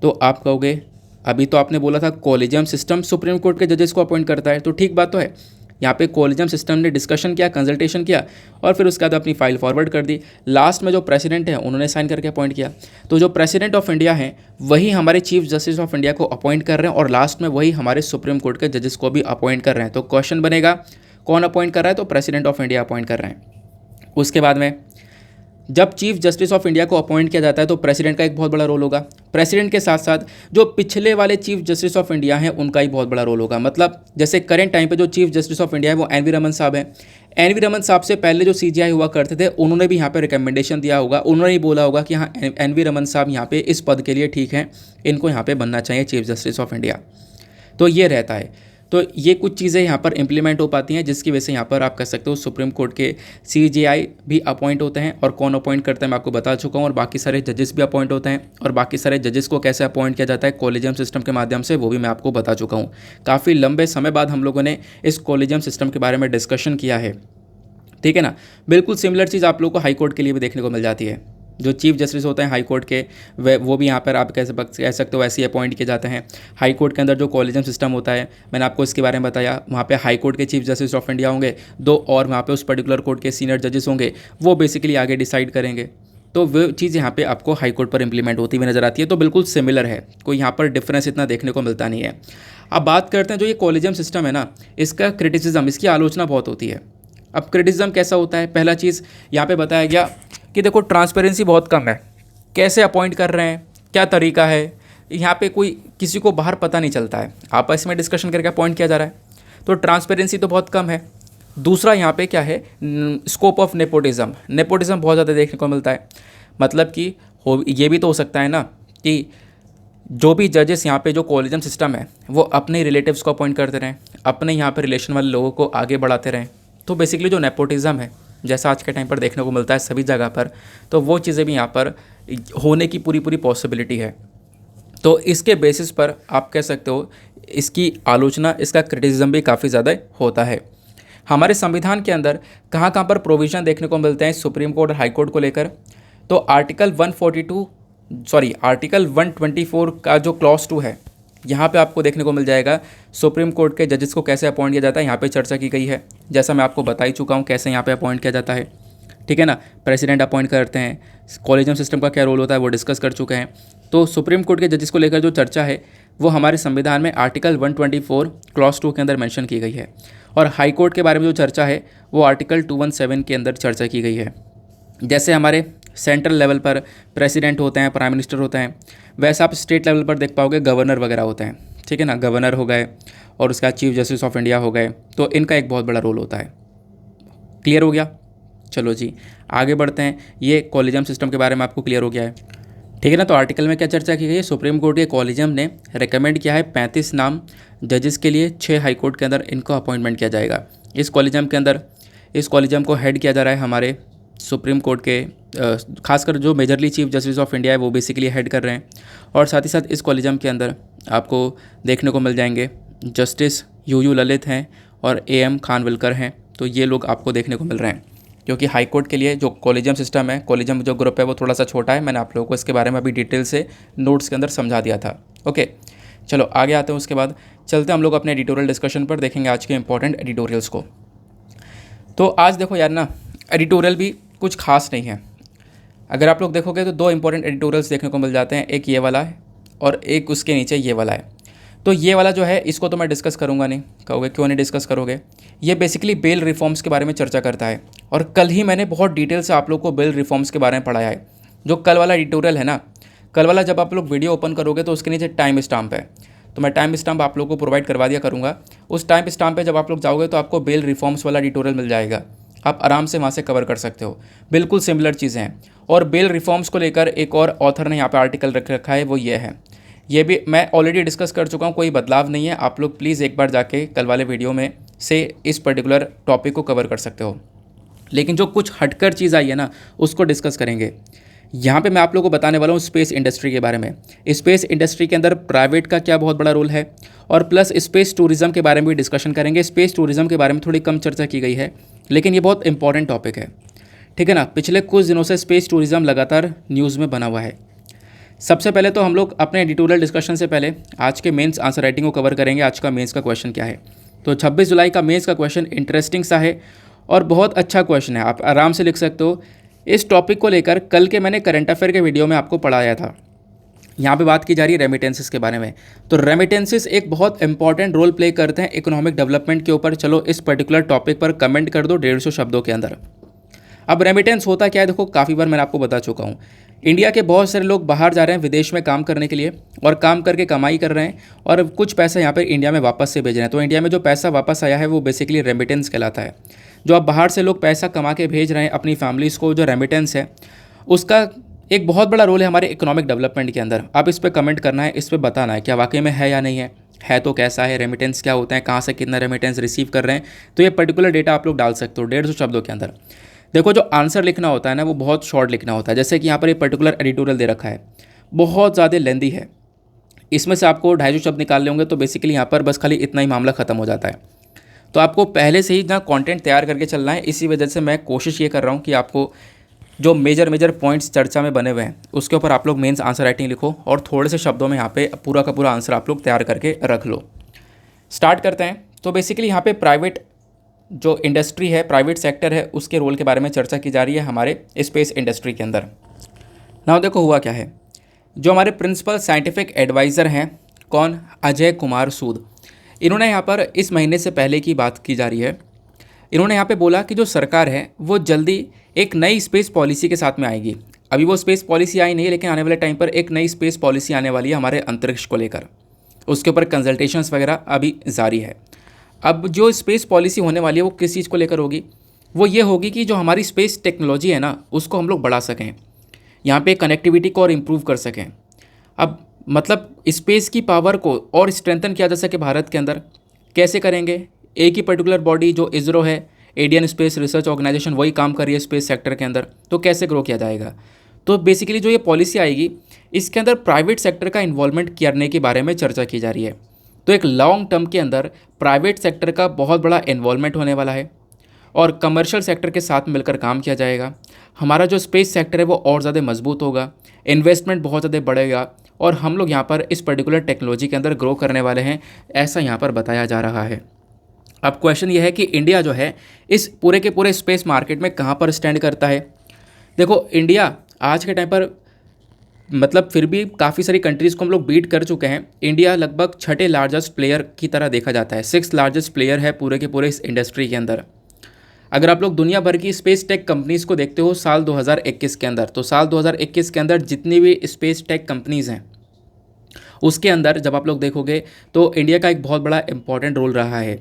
तो आप कहोगे अभी तो आपने बोला था कॉलेजियम सिस्टम सुप्रीम कोर्ट के जजेस को अपॉइंट करता है, तो ठीक बात तो है। यहाँ पे कॉलेजियम सिस्टम ने डिस्कशन किया, कंसल्टेशन किया और फिर उसके बाद अपनी फाइल फॉरवर्ड कर दी। लास्ट में जो प्रेसिडेंट है उन्होंने साइन करके अपॉइंट किया। तो जो प्रेसिडेंट ऑफ इंडिया हैं वही हमारे चीफ जस्टिस ऑफ इंडिया को अपॉइंट कर रहे हैं और लास्ट में वही हमारे सुप्रीम कोर्ट के जजेस को भी अपॉइंट कर रहे हैं। तो क्वेश्चन बनेगा कौन अपॉइंट कर रहा है, तो प्रेसिडेंट ऑफ इंडिया अपॉइंट कर रहे हैं। उसके बाद में जब चीफ जस्टिस ऑफ इंडिया को अपॉइंट किया जाता है तो प्रेसिडेंट का एक बहुत बड़ा रोल होगा। प्रेसिडेंट के साथ साथ जो पिछले वाले चीफ जस्टिस ऑफ इंडिया हैं उनका ही बहुत बड़ा रोल होगा। मतलब जैसे करंट टाइम पे जो चीफ जस्टिस ऑफ इंडिया है वो एन.वी. रमन साहब हैं। एन.वी. रमन साहब से पहले जो सीजेआई हुआ करते थे उन्होंने भी यहाँ पे रिकमेंडेशन दिया होगा, उन्होंने ही बोला होगा कि हाँ एन.वी. रमन साहब यहाँ पे इस पद के लिए ठीक हैं, इनको यहाँ पे बनना चाहिए चीफ जस्टिस ऑफ इंडिया। तो ये रहता है। तो ये कुछ चीज़ें यहाँ पर इंप्लीमेंट हो पाती हैं जिसकी वजह से यहाँ पर आप कह सकते हो सुप्रीम कोर्ट के सीजेआई भी अपॉइंट होते हैं। और कौन अपॉइंट करता है मैं आपको बता चुका हूँ, और बाकी सारे जजेस भी अपॉइंट होते हैं। और बाकी सारे जजेस को कैसे अपॉइंट किया जाता है कॉलेजियम सिस्टम के माध्यम से, वो भी मैं आपको बता चुका हूँ। काफ़ी लंबे समय बाद हम लोगों ने इस कॉलेजियम सिस्टम के बारे में डिस्कशन किया है। ठीक है ना। बिल्कुल सिमिलर चीज़ आप लोगों को हाई कोर्ट के लिए भी देखने को मिल जाती है। जो चीफ जस्टिस होते हैं हाई कोर्ट के, वो भी यहाँ पर आप कह सकते हो ऐसे अपॉइंट किए जाते हैं। हाई कोर्ट के अंदर जो कॉलेजियम सिस्टम होता है, मैंने आपको इसके बारे में बताया। वहाँ पे हाई कोर्ट के चीफ जस्टिस ऑफ इंडिया होंगे, दो और वहाँ पे उस पर्टिकुलर कोर्ट के सीनियर जजेस होंगे, वो बेसिकली आगे डिसाइड करेंगे। तो वो चीज़ यहाँ पे आपको हाई कोर्ट पर इंप्लीमेंट होती हुई नजर आती है। तो बिल्कुल सिमिलर है, कोई यहाँ पर डिफरेंस इतना देखने को मिलता नहीं है। अब बात करते हैं जो ये कॉलेजियम सिस्टम है ना, इसका क्रिटिसिज्म, इसकी आलोचना बहुत होती है। अब क्रिटिसिज्म कैसा होता है, पहला चीज़ यहाँ पे बताया गया कि देखो ट्रांसपेरेंसी बहुत कम है, कैसे अपॉइंट कर रहे हैं, क्या तरीका है, यहाँ पे कोई किसी को बाहर पता नहीं चलता है, आपस में डिस्कशन करके अपॉइंट किया जा रहा है। तो ट्रांसपेरेंसी तो बहुत कम है। दूसरा यहाँ पे क्या है, स्कोप ऑफ नेपोटिज्म, नेपोटिज्म बहुत ज़्यादा देखने को मिलता है। मतलब कि ये भी तो हो सकता है ना कि जो भी जजेस यहाँ पे जो कॉलेजियम सिस्टम है वो अपने रिलेटिव्स को अपॉइंट करते रहें, अपने यहाँ पे रिलेशन वाले लोगों को आगे बढ़ाते रहें। तो बेसिकली जो नेपोटिज्म है, जैसा आज के टाइम पर देखने को मिलता है सभी जगह पर, तो वो चीज़ें भी यहाँ पर होने की पूरी पूरी पॉसिबिलिटी है। तो इसके बेसिस पर आप कह सकते हो इसकी आलोचना, इसका क्रिटिसिज्म भी काफ़ी ज़्यादा होता है। हमारे संविधान के अंदर कहाँ कहाँ पर प्रोविज़न देखने को मिलते हैं सुप्रीम कोर्ट और हाई कोर्ट को लेकर, तो आर्टिकल 124 का जो क्लॉज 2 है, यहाँ पे आपको देखने को मिल जाएगा सुप्रीम कोर्ट के जजेस को कैसे अपॉइंट किया जाता है। यहाँ पे चर्चा की गई है, जैसा मैं आपको बता ही चुका हूँ कैसे यहाँ पे अपॉइंट किया जाता है। ठीक है ना, प्रेसिडेंट अपॉइंट करते हैं, कॉलेजियम सिस्टम का क्या रोल होता है वो डिस्कस कर चुके हैं। तो सुप्रीम कोर्ट के जजेस को लेकर जो चर्चा है वो हमारे संविधान में आर्टिकल 124 क्लॉज 2 के अंदर मेंशन की गई है। और हाई कोर्ट के बारे में जो चर्चा है वो आर्टिकल 217 के अंदर चर्चा की गई है। जैसे हमारे सेंट्रल लेवल पर प्रेसिडेंट होते हैं, प्राइम मिनिस्टर होते हैं, वैसे आप स्टेट लेवल पर देख पाओगे गवर्नर वगैरह होते हैं। ठीक है ना, गवर्नर हो गए और उसका चीफ जस्टिस ऑफ इंडिया हो गए, तो इनका एक बहुत बड़ा रोल होता है। क्लियर हो गया? चलो जी आगे बढ़ते हैं। ये कॉलेजियम सिस्टम के बारे में आपको क्लियर हो गया है, ठीक है ना। तो आर्टिकल में क्या चर्चा की गई है, सुप्रीम कोर्ट के कॉलेजियम ने रिकमेंड किया है 35 नाम जजेस के लिए, 6 हाई कोर्ट के अंदर इनको अपॉइंटमेंट किया जाएगा। इस कॉलेजियम के अंदर, इस कॉलेजियम को हेड किया जा रहा है हमारे सुप्रीम कोर्ट के खासकर जो majorly chief justice of India है वो बेसिकली हेड कर रहे हैं। और साथ ही साथ इस कॉलेजियम के अंदर आपको देखने को मिल जाएंगे जस्टिस यू ललित हैं और AM खानविलकर हैं। तो ये लोग आपको देखने को मिल रहे हैं, क्योंकि हाई कोर्ट के लिए जो कॉलेजियम सिस्टम है, कॉलेजियम जो ग्रुप है वो थोड़ा सा छोटा है। मैंने आप लोगों को इसके बारे में अभी डिटेल से नोट्स के अंदर समझा दिया था। ओके चलो आगे आते हैं, उसके बाद चलते हैं हम लोग अपने एडिटोरियल डिस्कशन पर, देखेंगे आज के इंपॉर्टेंट एडिटोरियल्स को। तो आज देखो यार ना, एडिटोरियल भी कुछ खास नहीं है। अगर आप लोग देखोगे तो 2 इंपॉर्टेंट एडिटोरियल्स देखने को मिल जाते हैं, एक ये वाला है और एक उसके नीचे ये वाला है। तो ये वाला जो है इसको तो मैं डिस्कस करूँगा नहीं, कहोगे क्यों नहीं डिस्कस करोगे। ये बेसिकली बेल रिफॉर्म्स के बारे में चर्चा करता है, और कल ही मैंने बहुत डिटेल से आप लोग को बेल रिफॉर्म्स के बारे में पढ़ाया है। जो कल वाला एडिटोरियल है ना, कल वाला जब आप लोग वीडियो ओपन करोगे तो उसके नीचे टाइम स्टाम्प है, तो मैं टाइम स्टाम्प आप लोग को प्रोवाइड करवा दिया करूँगा। उस टाइम स्टाम्प पे जब आप लोग जाओगे तो आपको बेल रिफॉर्म्स वाला एडिटोरियल मिल जाएगा, आप आराम से वहाँ से कवर कर सकते हो। बिल्कुल सिमिलर चीज़ें हैं। और बेल रिफॉर्म्स को लेकर एक और ऑथर ने यहाँ पे आर्टिकल रख रखा है, वो ये है। ये भी मैं ऑलरेडी डिस्कस कर चुका हूँ, कोई बदलाव नहीं है। आप लोग प्लीज़ एक बार जाके कल वाले वीडियो में से इस पर्टिकुलर टॉपिक को कवर कर सकते हो। लेकिन जो कुछ हटकर चीज़ आई है ना, उसको डिस्कस करेंगे। यहाँ पे मैं आप लोगों को बताने वाला हूँ स्पेस इंडस्ट्री के बारे में। स्पेस इंडस्ट्री के अंदर प्राइवेट का क्या बहुत बड़ा रोल है, और प्लस स्पेस टूरिज़्म के बारे में भी डिस्कशन करेंगे। स्पेस टूरिज़्म के बारे में थोड़ी कम चर्चा की गई है, लेकिन ये बहुत इंपॉर्टेंट टॉपिक है, ठीक है ना। पिछले कुछ दिनों से स्पेस टूरिज़्म लगातार न्यूज़ में बना हुआ है। सबसे पहले तो हम लोग अपने एडिटोरियल डिस्कशन से पहले आज के मेंस आंसर राइटिंग को कवर करेंगे। आज का मेंस का क्वेश्चन क्या है, तो 26 जुलाई का मेंस का क्वेश्चन इंटरेस्टिंग सा है और बहुत अच्छा क्वेश्चन है, आप आराम से लिख सकते हो। इस टॉपिक को लेकर कल के मैंने करंट अफेयर के वीडियो में आपको पढ़ाया था। यहाँ पे बात की जा रही है रेमिटेंसेस के बारे में। तो रेमिटेंसेस एक बहुत इंपॉर्टेंट रोल प्ले करते हैं इकोनॉमिक डेवलपमेंट के ऊपर। चलो इस पर्टिकुलर टॉपिक पर कमेंट कर दो 150 शब्दों के अंदर। अब रेमिटेंस होता क्या है, देखो काफ़ी बार मैंने आपको बता चुका हूँ। इंडिया के बहुत सारे लोग बाहर जा रहे हैं विदेश में काम करने के लिए, और काम करके कमाई कर रहे हैं, और कुछ पैसा यहाँ पर इंडिया में वापस से भेज रहे हैं। तो इंडिया में जो पैसा वापस आया है वो बेसिकली रेमिटेंस कहलाता है। जो अब बाहर से लोग पैसा कमा के भेज रहे हैं अपनी फैमिलीज़ को, जो रेमिटेंस है उसका एक बहुत बड़ा रोल है हमारे इकोनॉमिक डेवलपमेंट के अंदर। आप इस पर कमेंट करना है, इस पर बताना है क्या वाकई में है या नहीं है तो कैसा है, रेमिटेंस क्या होता है, कहाँ से कितना रेमिटेंस रिसीव कर रहे हैं। तो ये पर्टिकुलर डेटा आप लोग डाल सकते हो 150 शब्दों के अंदर। देखो जो आंसर लिखना होता है ना वो बहुत शॉर्ट लिखना होता है। जैसे कि यहाँ पर एक पर्टिकुलर एडिटोरियल दे रखा है, बहुत ज़्यादा लेंदी है, इसमें से आपको 250 शब्द निकालने होंगे, तो बेसिकली यहाँ पर बस खाली इतना ही मामला ख़त्म हो जाता है। तो आपको पहले से ही ना कंटेंट तैयार करके चलना है। इसी वजह से मैं कोशिश ये कर रहा हूँ कि आपको जो मेजर मेजर पॉइंट्स चर्चा में बने हुए हैं उसके ऊपर आप लोग मेंस आंसर राइटिंग लिखो और थोड़े से शब्दों में यहाँ पे पूरा का पूरा आंसर आप लोग तैयार करके रख लो। स्टार्ट करते हैं। तो बेसिकली यहाँ पे प्राइवेट जो इंडस्ट्री है, प्राइवेट सेक्टर है, उसके रोल के बारे में चर्चा की जा रही है हमारे स्पेस इंडस्ट्री के अंदर। नाउ देखो हुआ क्या है, जो हमारे प्रिंसिपल साइंटिफिक एडवाइज़र हैं, कौन, अजय कुमार सूद, इन्होंने यहाँ पर इस महीने से पहले की बात की जा रही है, इन्होंने यहाँ पे बोला कि जो सरकार है वो जल्दी एक नई स्पेस पॉलिसी के साथ में आएगी। अभी वो स्पेस पॉलिसी आई नहीं है, लेकिन आने वाले टाइम पर एक नई स्पेस पॉलिसी आने वाली है हमारे अंतरिक्ष को लेकर। उसके ऊपर कंसल्टेशंस वगैरह अभी जारी है। अब जो स्पेस पॉलिसी होने वाली है वो किस चीज़ को लेकर होगी, वो ये होगी कि जो हमारी स्पेस टेक्नोलॉजी है ना उसको हम लोग बढ़ा सकें, यहाँ पे कनेक्टिविटी को और इम्प्रूव कर सकें। अब मतलब स्पेस की पावर को और स्ट्रेंथन किया जा सके भारत के अंदर, कैसे करेंगे। एक ही पर्टिकुलर बॉडी जो इसरो है, इंडियन स्पेस रिसर्च ऑर्गेनाइजेशन, वही काम कर रही है स्पेस सेक्टर के अंदर, तो कैसे ग्रो किया जाएगा। तो बेसिकली जो ये पॉलिसी आएगी इसके अंदर प्राइवेट सेक्टर का इन्वॉल्वमेंट करने के बारे में चर्चा की जा रही है। तो एक लॉन्ग टर्म के अंदर प्राइवेट सेक्टर का बहुत बड़ा इन्वॉल्वमेंट होने वाला है और कमर्शियल सेक्टर के साथ मिलकर काम किया जाएगा। हमारा जो स्पेस सेक्टर है वो और ज़्यादा मजबूत होगा, इन्वेस्टमेंट बहुत ज़्यादा बढ़ेगा और हम लोग यहाँ पर इस पर्टिकुलर टेक्नोलॉजी के अंदर ग्रो करने वाले हैं, ऐसा यहाँ पर बताया जा रहा है। अब क्वेश्चन ये है कि इंडिया जो है इस पूरे के पूरे स्पेस मार्केट में कहाँ पर स्टैंड करता है। देखो इंडिया आज के टाइम पर मतलब फिर भी काफ़ी सारी कंट्रीज़ को हम लोग बीट कर चुके हैं। इंडिया लगभग छठे लार्जेस्ट प्लेयर की तरह देखा जाता है, 6th लार्जेस्ट प्लेयर है पूरे के पूरे इस इंडस्ट्री के अंदर। अगर आप लोग दुनिया भर की स्पेस टेक कंपनीज़ को देखते हो साल 2021 के अंदर, तो साल 2021 के अंदर जितनी भी स्पेस टेक कंपनीज़ हैं उसके अंदर जब आप लोग देखोगे तो इंडिया का एक बहुत बड़ा इंपॉर्टेंट रोल रहा है।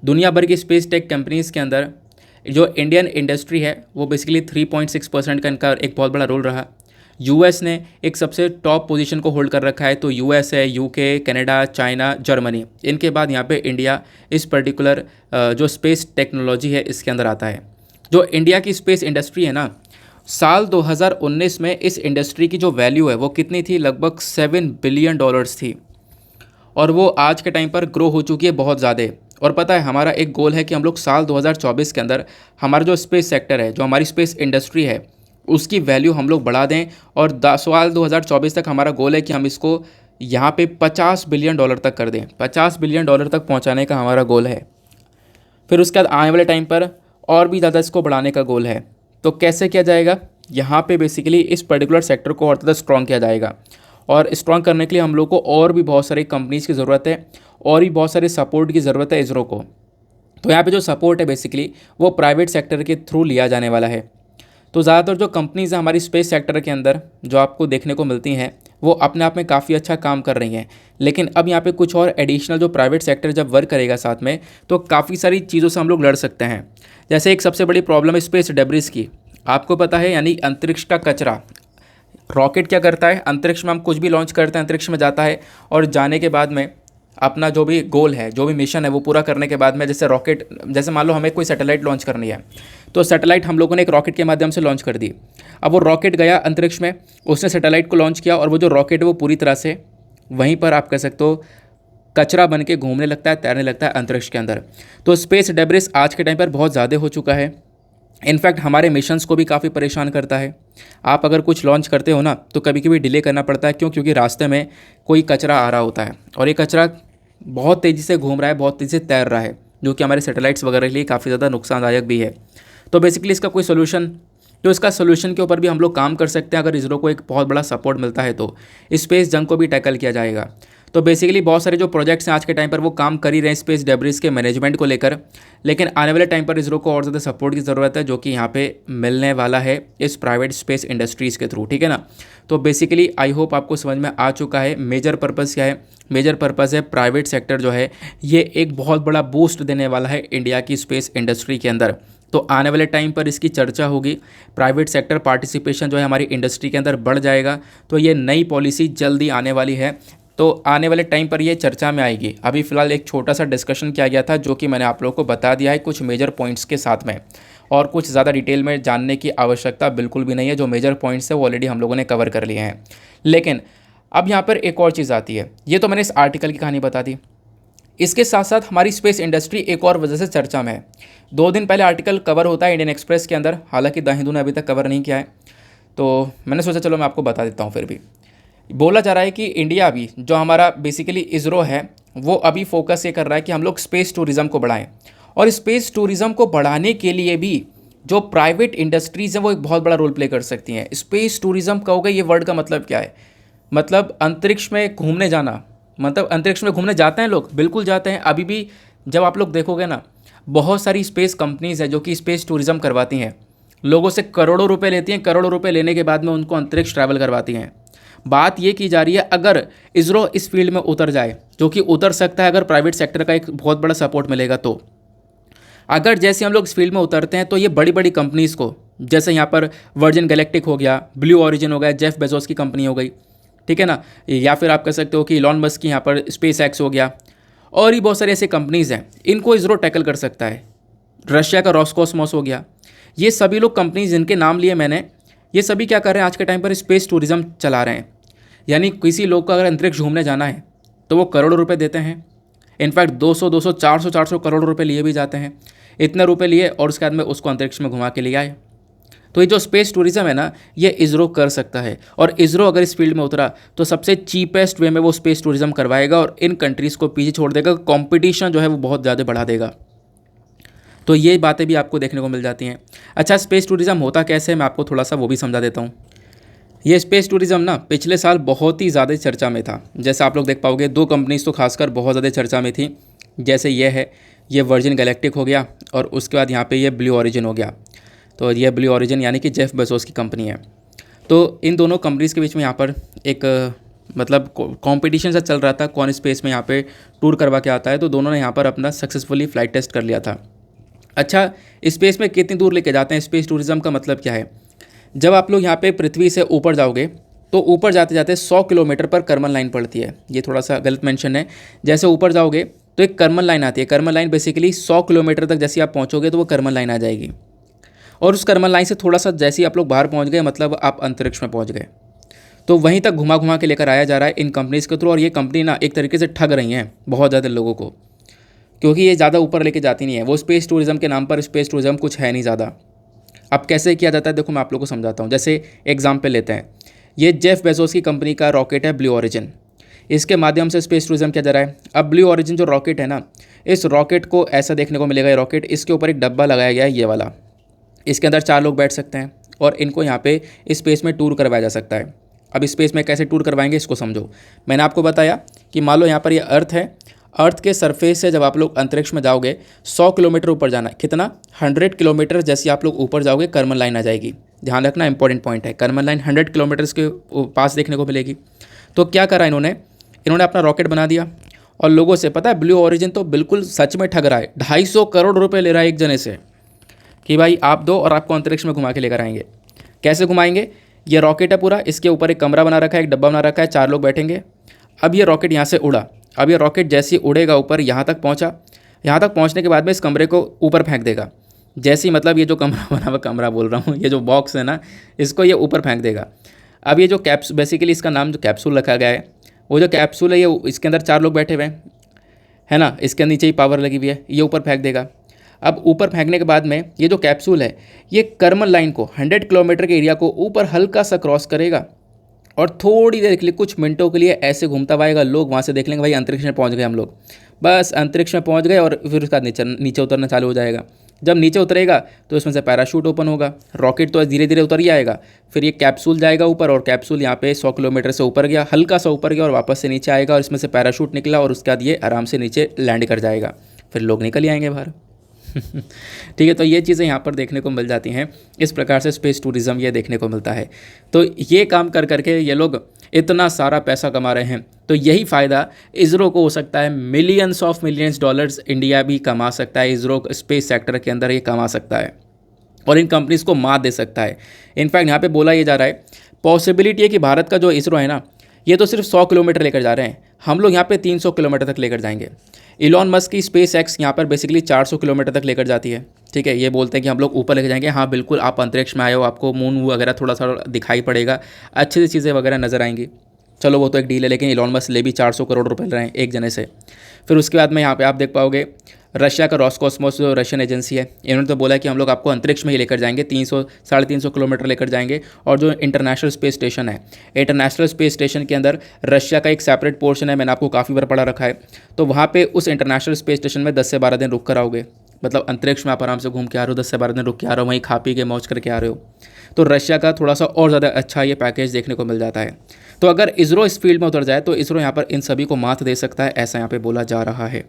दुनिया भर की स्पेस टेक कंपनीज़ के अंदर जो इंडियन इंडस्ट्री है वो बेसिकली 3.6% का इनका एक बहुत बड़ा रोल रहा। यूएस ने एक सबसे टॉप पोजीशन को होल्ड कर रखा है, तो यूएस है, यूके, कनाडा, चाइना, जर्मनी, इनके बाद यहाँ पे इंडिया इस पर्टिकुलर जो स्पेस टेक्नोलॉजी है इसके अंदर आता है। जो इंडिया की स्पेस इंडस्ट्री है ना, साल 2019 में इस इंडस्ट्री की जो वैल्यू है वो कितनी थी, लगभग $7 बिलियन थी और वो आज के टाइम पर ग्रो हो चुकी है बहुत ज़्यादा। और पता है हमारा एक गोल है कि हम लोग साल 2024 के अंदर हमारा जो स्पेस सेक्टर है, जो हमारी स्पेस इंडस्ट्री है, उसकी वैल्यू हम लोग बढ़ा दें और साल 2024 तक हमारा गोल है कि हम इसको यहाँ पे $50 बिलियन तक कर दें। $50 बिलियन तक पहुँचाने का हमारा गोल है। फिर उसके बाद आने वाले टाइम पर और भी ज़्यादा इसको बढ़ाने का गोल है। तो कैसे किया जाएगा, यहाँ पे बेसिकली इस पर्टिकुलर सेक्टर को और ज़्यादा स्ट्रॉन्ग किया जाएगा और स्ट्रॉन्ग करने के लिए हम लोग को और भी बहुत सारी कंपनीज़ की ज़रूरत है और भी बहुत सारे सपोर्ट की ज़रूरत है इसरो को। तो यहाँ पे जो सपोर्ट है बेसिकली वो प्राइवेट सेक्टर के थ्रू लिया जाने वाला है। तो ज़्यादातर जो कंपनीज़ हैं हमारी स्पेस सेक्टर के अंदर जो आपको देखने को मिलती हैं वो अपने आप में काफ़ी अच्छा काम कर रही हैं, लेकिन अब यहाँ पे कुछ और एडिशनल जो प्राइवेट सेक्टर जब वर्क करेगा साथ में तो काफ़ी सारी चीज़ों से हम लोग लड़ सकते हैं। जैसे एक सबसे बड़ी प्रॉब्लम है स्पेस डेब्रिस की, आपको पता है, यानी अंतरिक्ष का कचरा। रॉकेट क्या करता है, अंतरिक्ष में हम कुछ भी लॉन्च करते हैं, अंतरिक्ष में जाता है और जाने के बाद में अपना जो भी गोल है, जो भी मिशन है वो पूरा करने के बाद में, जैसे रॉकेट, जैसे मान लो हमें कोई सैटेलाइट लॉन्च करनी है तो सैटेलाइट हम लोगों ने एक रॉकेट के माध्यम से लॉन्च कर दी। अब वो रॉकेट गया अंतरिक्ष में, उसने सैटेलाइट को लॉन्च किया और वो जो रॉकेट है वो पूरी तरह से वहीं पर आप कह सकते हो कचरा बन के घूमने लगता है, तैरने लगता है अंतरिक्ष के अंदर। तो स्पेस डेब्रिस आज के टाइम पर बहुत ज़्यादा हो चुका है। इनफैक्ट हमारे मिशंस को भी काफ़ी परेशान करता है। आप अगर कुछ लॉन्च करते हो ना तो कभी कभी डिले करना पड़ता है, क्यों, क्योंकि रास्ते में कोई कचरा आ रहा होता है और ये कचरा बहुत तेज़ी से घूम रहा है, बहुत तेज़ी से तैर रहा है, जो कि हमारे सैटेलाइट्स वगैरह के लिए काफ़ी ज़्यादा नुकसानदायक भी है। तो बेसिकली इसका कोई सोल्यूशन, तो इसका सोल्यूशन के ऊपर भी हम लोग काम कर सकते हैं। अगर इसरो को एक बहुत बड़ा सपोर्ट मिलता है तो स्पेस जंग को भी टैकल किया जाएगा। तो बेसिकली बहुत सारे जो प्रोजेक्ट्स हैं आज के टाइम पर वो काम कर ही रहे हैं स्पेस डेब्रिस के मैनेजमेंट को लेकर, लेकिन आने वाले टाइम पर इसरो को और ज़्यादा सपोर्ट की ज़रूरत है, जो कि यहाँ पे मिलने वाला है इस प्राइवेट स्पेस इंडस्ट्रीज़ के थ्रू, ठीक है ना। तो बेसिकली आई होप आपको समझ में आ चुका है मेजर पर्पज़ क्या है। मेजर पर्पज़ है प्राइवेट सेक्टर जो है ये एक बहुत बड़ा बूस्ट देने वाला है इंडिया की स्पेस इंडस्ट्री के अंदर। तो आने वाले टाइम पर इसकी चर्चा होगी, प्राइवेट सेक्टर पार्टिसिपेशन जो है हमारी इंडस्ट्री के अंदर बढ़ जाएगा। तो ये नई पॉलिसी जल्दी आने वाली है, तो आने वाले टाइम पर ये चर्चा में आएगी। अभी फ़िलहाल एक छोटा सा डिस्कशन किया गया था जो कि मैंने आप लोगों को बता दिया है कुछ मेजर पॉइंट्स के साथ में, और कुछ ज़्यादा डिटेल में जानने की आवश्यकता बिल्कुल भी नहीं है। जो मेजर पॉइंट्स है वो ऑलरेडी हम लोगों ने कवर कर लिए हैं। लेकिन अब यहाँ पर एक और चीज़ आती है, ये तो मैंने इस आर्टिकल की कहानी बता दी। इसके साथ साथ हमारी स्पेस इंडस्ट्री एक और वजह से चर्चा में है। 2 दिन पहले आर्टिकल कवर होता है इंडियन एक्सप्रेस के अंदर, हालांकि द हिंदू ने अभी तक कवर नहीं किया है, तो मैंने सोचा चलो मैं आपको बता देता हूँ। फिर भी बोला जा रहा है कि इंडिया अभी जो हमारा बेसिकली इसरो है वो अभी फोकस ये कर रहा है कि हम लोग स्पेस टूरिज़्म को बढ़ाएं, और स्पेस टूरिज़्म को बढ़ाने के लिए भी जो प्राइवेट इंडस्ट्रीज़ हैं वो एक बहुत बड़ा रोल प्ले कर सकती हैं। स्पेस टूरिज़्म कहोगे, ये वर्ड का मतलब क्या है? मतलब अंतरिक्ष में घूमने जाना, मतलब अंतरिक्ष में घूमने जाते हैं लोग, बिल्कुल जाते हैं। अभी भी जब आप लोग देखोगे ना, बहुत सारी स्पेस कंपनीज़ हैं जो कि स्पेस टूरिज़्म करवाती हैं, लोगों से करोड़ों रुपए लेती हैं, करोड़ों रुपए लेने के बाद में उनको अंतरिक्ष ट्रैवल करवाती हैं। बात ये की जा रही है अगर इसरो इस फील्ड में उतर जाए, जो कि उतर सकता है अगर प्राइवेट सेक्टर का एक बहुत बड़ा सपोर्ट मिलेगा, तो अगर जैसे हम लोग इस फील्ड में उतरते हैं तो ये बड़ी बड़ी कंपनीज़ को, जैसे यहाँ पर वर्जिन गैलेक्टिक हो गया, ब्लू ओरिजिन हो गया, जेफ बेजोस की कंपनी हो गई, ठीक है ना, या फिर आप कह सकते हो कि इलॉन मस्क की यहाँ पर स्पेस एक्स हो गया, और भी बहुत सारी ऐसी कंपनीज़ हैं, इनको इसरो टैकल कर सकता है। रशिया का रॉसकॉस्मोस हो गया, ये सभी लोग कंपनीज जिनके नाम लिए मैंने, ये सभी क्या कर रहे हैं आज के टाइम पर स्पेस टूरिज़्म चला रहे हैं। यानी किसी लोग को अगर अंतरिक्ष घूमने जाना है तो वो करोड़ों रुपए देते हैं, इनफैक्ट 200 400 करोड़ रुपए लिए भी जाते हैं। इतने रुपए लिए और उसके बाद में उसको अंतरिक्ष में घुमा के लिए आए। तो ये जो स्पेस टूरिज़्म है ना, ये इसरो कर सकता है, और इसरो अगर इस फील्ड में उतरा तो सबसे चीपेस्ट वे में वो स्पेस टूरिज़्म करवाएगा और इन कंट्रीज़ को पीछे छोड़ देगा, कंपटीशन जो है वो बहुत ज़्यादा बढ़ा देगा। तो ये बातें भी आपको देखने को मिल जाती हैं। अच्छा, स्पेस टूरिज़्म होता कैसे है, मैं आपको थोड़ा सा वो भी समझा देता हूँ। ये स्पेस टूरिज़्म ना पिछले साल बहुत ही ज़्यादा चर्चा में था। जैसे आप लोग देख पाओगे, 2 कंपनीज तो खासकर बहुत ज़्यादा चर्चा में थी। जैसे ये है, ये वर्जिन गैलेक्टिक हो गया, और उसके बाद यहाँ पे ये ब्लू ओरिजिन हो गया। तो ये ब्लू ओरिजिन यानी कि जेफ बेजोस की कंपनी है। तो इन दोनों कंपनीज़ के बीच में यहाँ पर एक मतलब कॉम्पिटिशन सा चल रहा था, कौन स्पेस में यहाँ पे टूर करवा के आता है। तो दोनों ने यहाँ पर अपना सक्सेसफुली फ्लाइट टेस्ट कर लिया था। अच्छा, स्पेस में कितनी दूर लेके जाते हैं? स्पेस टूरिज़्म का मतलब क्या है? जब आप लोग यहाँ पे पृथ्वी से ऊपर जाओगे तो ऊपर जाते जाते 100 किलोमीटर पर कर्मन लाइन पड़ती है। ये थोड़ा सा गलत मेंशन है। जैसे ऊपर जाओगे तो एक कर्मन लाइन आती है। कर्मन लाइन बेसिकली 100 किलोमीटर तक जैसे आप पहुँचोगे तो वो कर्मन लाइन आ जाएगी, और उस कर्मन लाइन से थोड़ा सा जैसे ही आप लोग बाहर पहुँच गए, मतलब आप अंतरिक्ष में पहुँच गए। तो वहीं तक घुमा घुमा के लेकर आया जा रहा है इन कंपनीज़ के थ्रू। और ये कंपनी ना एक तरीके से ठग रही हैं बहुत ज़्यादा लोगों को, क्योंकि ये ज़्यादा ऊपर लेके जाती नहीं है। वो स्पेस टूरिज़्म के नाम पर स्पेस टूरिज़्म कुछ है नहीं ज़्यादा। अब कैसे किया जाता है देखो, मैं आप लोगों को समझाता हूँ। जैसे एग्जाम्पल लेते हैं, ये जेफ बेजोस की कंपनी का रॉकेट है ब्लू ओरिजिन। इसके माध्यम से स्पेस टूरिज़्म किया जा रहा है। अब ब्लू ओरिजिन जो रॉकेट है ना, इस रॉकेट को ऐसा देखने को मिलेगा, ये रॉकेट, इसके ऊपर एक डब्बा लगाया गया है ये वाला। इसके अंदर 4 लोग बैठ सकते हैं और इनको यहाँ पे स्पेस में टूर करवाया जा सकता है। अब स्पेस में कैसे टूर करवाएंगे इसको समझो। मैंने आपको बताया कि मान लो यहाँ पर ये अर्थ है, अर्थ के सरफेस से जब आप लोग अंतरिक्ष में जाओगे 100 किलोमीटर ऊपर जाना, कितना 100 किलोमीटर जैसे आप लोग ऊपर जाओगे कर्मन लाइन आ जाएगी। ध्यान रखना, इंपॉर्टेंट पॉइंट है, कर्मन लाइन 100 किलोमीटर्स के पास देखने को मिलेगी। तो क्या करा इन्होंने अपना रॉकेट बना दिया, और लोगों से, पता है ब्लू ओरिजिन तो बिल्कुल सच में ठग रहा है। 250 करोड़ रुपये ले रहा है एक जने से कि भाई आप दो और आपको अंतरिक्ष में घुमा के लेकर आएंगे। कैसे घुमाएंगे? ये रॉकेट है पूरा, इसके ऊपर एक कमरा बना रखा है, एक डब्बा बना रखा है, 4 लोग बैठेंगे। अब ये रॉकेट यहाँ से उड़ा, अब ये रॉकेट जैसे ही उड़ेगा ऊपर, यहाँ तक पहुँचा, यहाँ तक पहुँचने के बाद में इस कमरे को ऊपर फेंक देगा। जैसे ही, मतलब ये जो कमरा बना हुआ, कमरा बोल रहा हूँ, ये जो बॉक्स है ना, इसको ये ऊपर फेंक देगा। अब ये जो बेसिकली इसका नाम जो कैप्सूल रखा गया है, वो जो कैप्सूल है, ये इसके अंदर 4 लोग बैठे हुए हैं, है ना, इसके नीचे ही पावर लगी हुई है, ये ऊपर फेंक देगा। अब ऊपर फेंकने के बाद में ये जो कैप्सूल है, ये कर्मन लाइन को 100 किलोमीटर के एरिया को ऊपर हल्का सा क्रॉस करेगा, और थोड़ी देर के लिए, कुछ मिनटों के लिए ऐसे घूमता हुआ लोग वहाँ से देख लेंगे भाई अंतरिक्ष में पहुँच गए हम लोग, बस अंतरिक्ष में पहुँच गए। और फिर उसका नीचे उतरना चालू हो जाएगा। जब नीचे उतरेगा तो इसमें से पैराशूट ओपन होगा, रॉकेट तो धीरे धीरे उतर ही आएगा, फिर ये कैप्सूल जाएगा ऊपर, और कैप्सूल यहाँ पे 100 किलोमीटर से ऊपर गया, हल्का सा ऊपर गया और वापस से नीचे आएगा, और इसमें से पैराशूट निकला, और उसके बाद ये आराम से नीचे लैंड कर जाएगा, फिर लोग निकल ही आएंगे बाहर। ठीक है, तो ये चीज़ें यहाँ पर देखने को मिल जाती हैं। इस प्रकार से स्पेस टूरिज़्म ये देखने को मिलता है। तो ये काम कर करके ये लोग इतना सारा पैसा कमा रहे हैं। तो यही फ़ायदा इसरो को हो सकता है, मिलियंस डॉलर्स इंडिया भी कमा सकता है, इसरो स्पेस सेक्टर के अंदर ये कमा सकता है और इन कंपनीज़ को मात दे सकता है। इनफैक्ट यहाँ पे बोला ये जा रहा है, पॉसिबिलिटी है कि भारत का जो इसरो है ना, ये तो सिर्फ 100 किलोमीटर लेकर जा रहे हैं, हम लोग यहाँ पे 300 किलोमीटर तक लेकर जाएंगे। इलॉन मस्क की स्पेस एक्स यहाँ पर बेसिकली 400 किलोमीटर तक लेकर जाती है। ठीक है, ये बोलते हैं कि हम लोग ऊपर लेकर जाएंगे। हाँ बिल्कुल, आप अंतरिक्ष में आए हो, आपको मून वगैरह थोड़ा सा दिखाई पड़ेगा, अच्छी सी चीज़ें वगैरह नज़र आएंगी। चलो वो तो एक डील है, लेकिन इलॉन मस्क ले भी 400 करोड़ रुपए रहे हैं एक जने से। फिर उसके बाद में यहाँ पे आप देख पाओगे रशिया का रॉसकॉस्मोस जो रशियन एजेंसी है, इन्होंने तो बोला कि हम लोग आपको अंतरिक्ष में ही लेकर जाएंगे, 300 350 किलोमीटर लेकर जाएंगे। और जो इंटरनेशनल स्पेस स्टेशन है, इंटरनेशनल स्पेस स्टेशन के अंदर रशिया का एक सेपरेट पोर्शन है, मैंने आपको काफ़ी बार पढ़ा रखा है। तो वहाँ पे उस इंटरनेशनल स्पेस स्टेशन में 10 से 12 दिन रुक कर आओगे, मतलब अंतरिक्ष में आप आराम से घूम के आ रहे हो, 10 से 12 दिन रुक के आ रहे हो, वहीं खा पी के मौज करके आ रहे हो। तो रशिया का थोड़ा सा और ज़्यादा अच्छा ये पैकेज देखने को मिल जाता है। तो अगर इसरो इस फील्ड में उतर जाए तो इसरो यहाँ पर इन सभी को मात दे सकता है, ऐसा यहाँ पे बोला जा रहा है।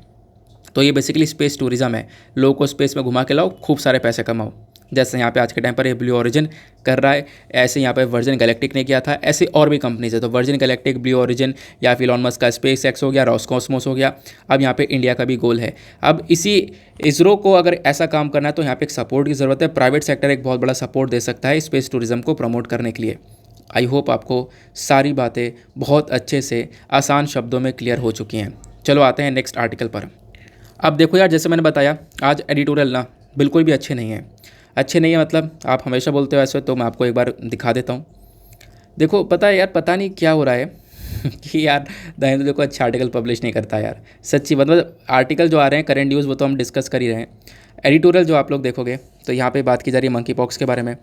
तो ये बेसिकली स्पेस टूरिज्म है, लोगों को स्पेस में घुमा के लाओ, खूब सारे पैसे कमाओ। जैसे यहाँ पे आज के टाइम पर ये ब्लू ओरिजिन कर रहा है, ऐसे यहाँ पे वर्जिन गैलेक्टिक ने किया था, ऐसे और भी कंपनीज है। तो वर्जिन गैलेक्टिक, ब्लू ओरिजिन, या फिर इलॉन मस्क का स्पेस एक्स हो गया, रॉसकॉस्मोस हो गया। अब यहाँ पे इंडिया का भी गोल है। अब इसी इसरो को अगर ऐसा काम करना है तो यहाँ पे एक सपोर्ट की ज़रूरत है। प्राइवेट सेक्टर एक बहुत बड़ा सपोर्ट दे सकता है स्पेस टूरिज्म को प्रमोट करने के लिए। आई होप आपको सारी बातें बहुत अच्छे से आसान शब्दों में क्लियर हो चुकी हैं। चलो आते हैं नेक्स्ट आर्टिकल पर। अब देखो यार, जैसे मैंने बताया आज एडिटोरियल ना बिल्कुल भी अच्छे नहीं है। अच्छे नहीं है मतलब आप हमेशा बोलते हो ऐसे, तो मैं आपको एक बार दिखा देता हूँ। देखो पता है यार, पता नहीं क्या हो रहा है कि यार द हिंदू देखो अच्छा आर्टिकल पब्लिश नहीं करता यार, सच्ची मतलब आर्टिकल जो आ रहे हैं करंट न्यूज़ वो तो हम डिस्कस कर ही रहे हैं। एडिटोरियल जो आप लोग देखोगे तो यहाँ पे बात की जा रही है मंकी पॉक्स के बारे में।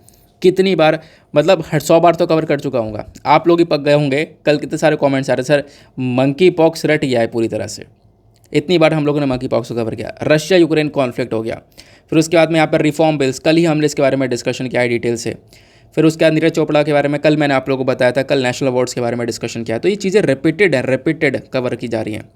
कितनी बार, मतलब 100 बार तो कवर कर चुका हूँ। आप लोग ही पक गए होंगे, कल कितने सारे कमेंट्स आ रहे सर मंकी पॉक्स रट गया है पूरी तरह से। इतनी बार हम लोगों ने मंकी पॉक्स को कवर किया। रशिया यूक्रेन कॉन्फ्लिक्ट हो गया, फिर उसके बाद में यहाँ पर रिफॉर्म बिल्स, कल ही हमने इसके बारे में डिस्कशन किया है डिटेल से। फिर उसके बाद नीरज चोपड़ा के बारे में कल मैंने आप लोगों को बताया था, कल नेशनल अवार्ड्स के बारे में डिस्कशन किया। तो ये चीज़ें रिपीटेड कवर की जा रही हैं।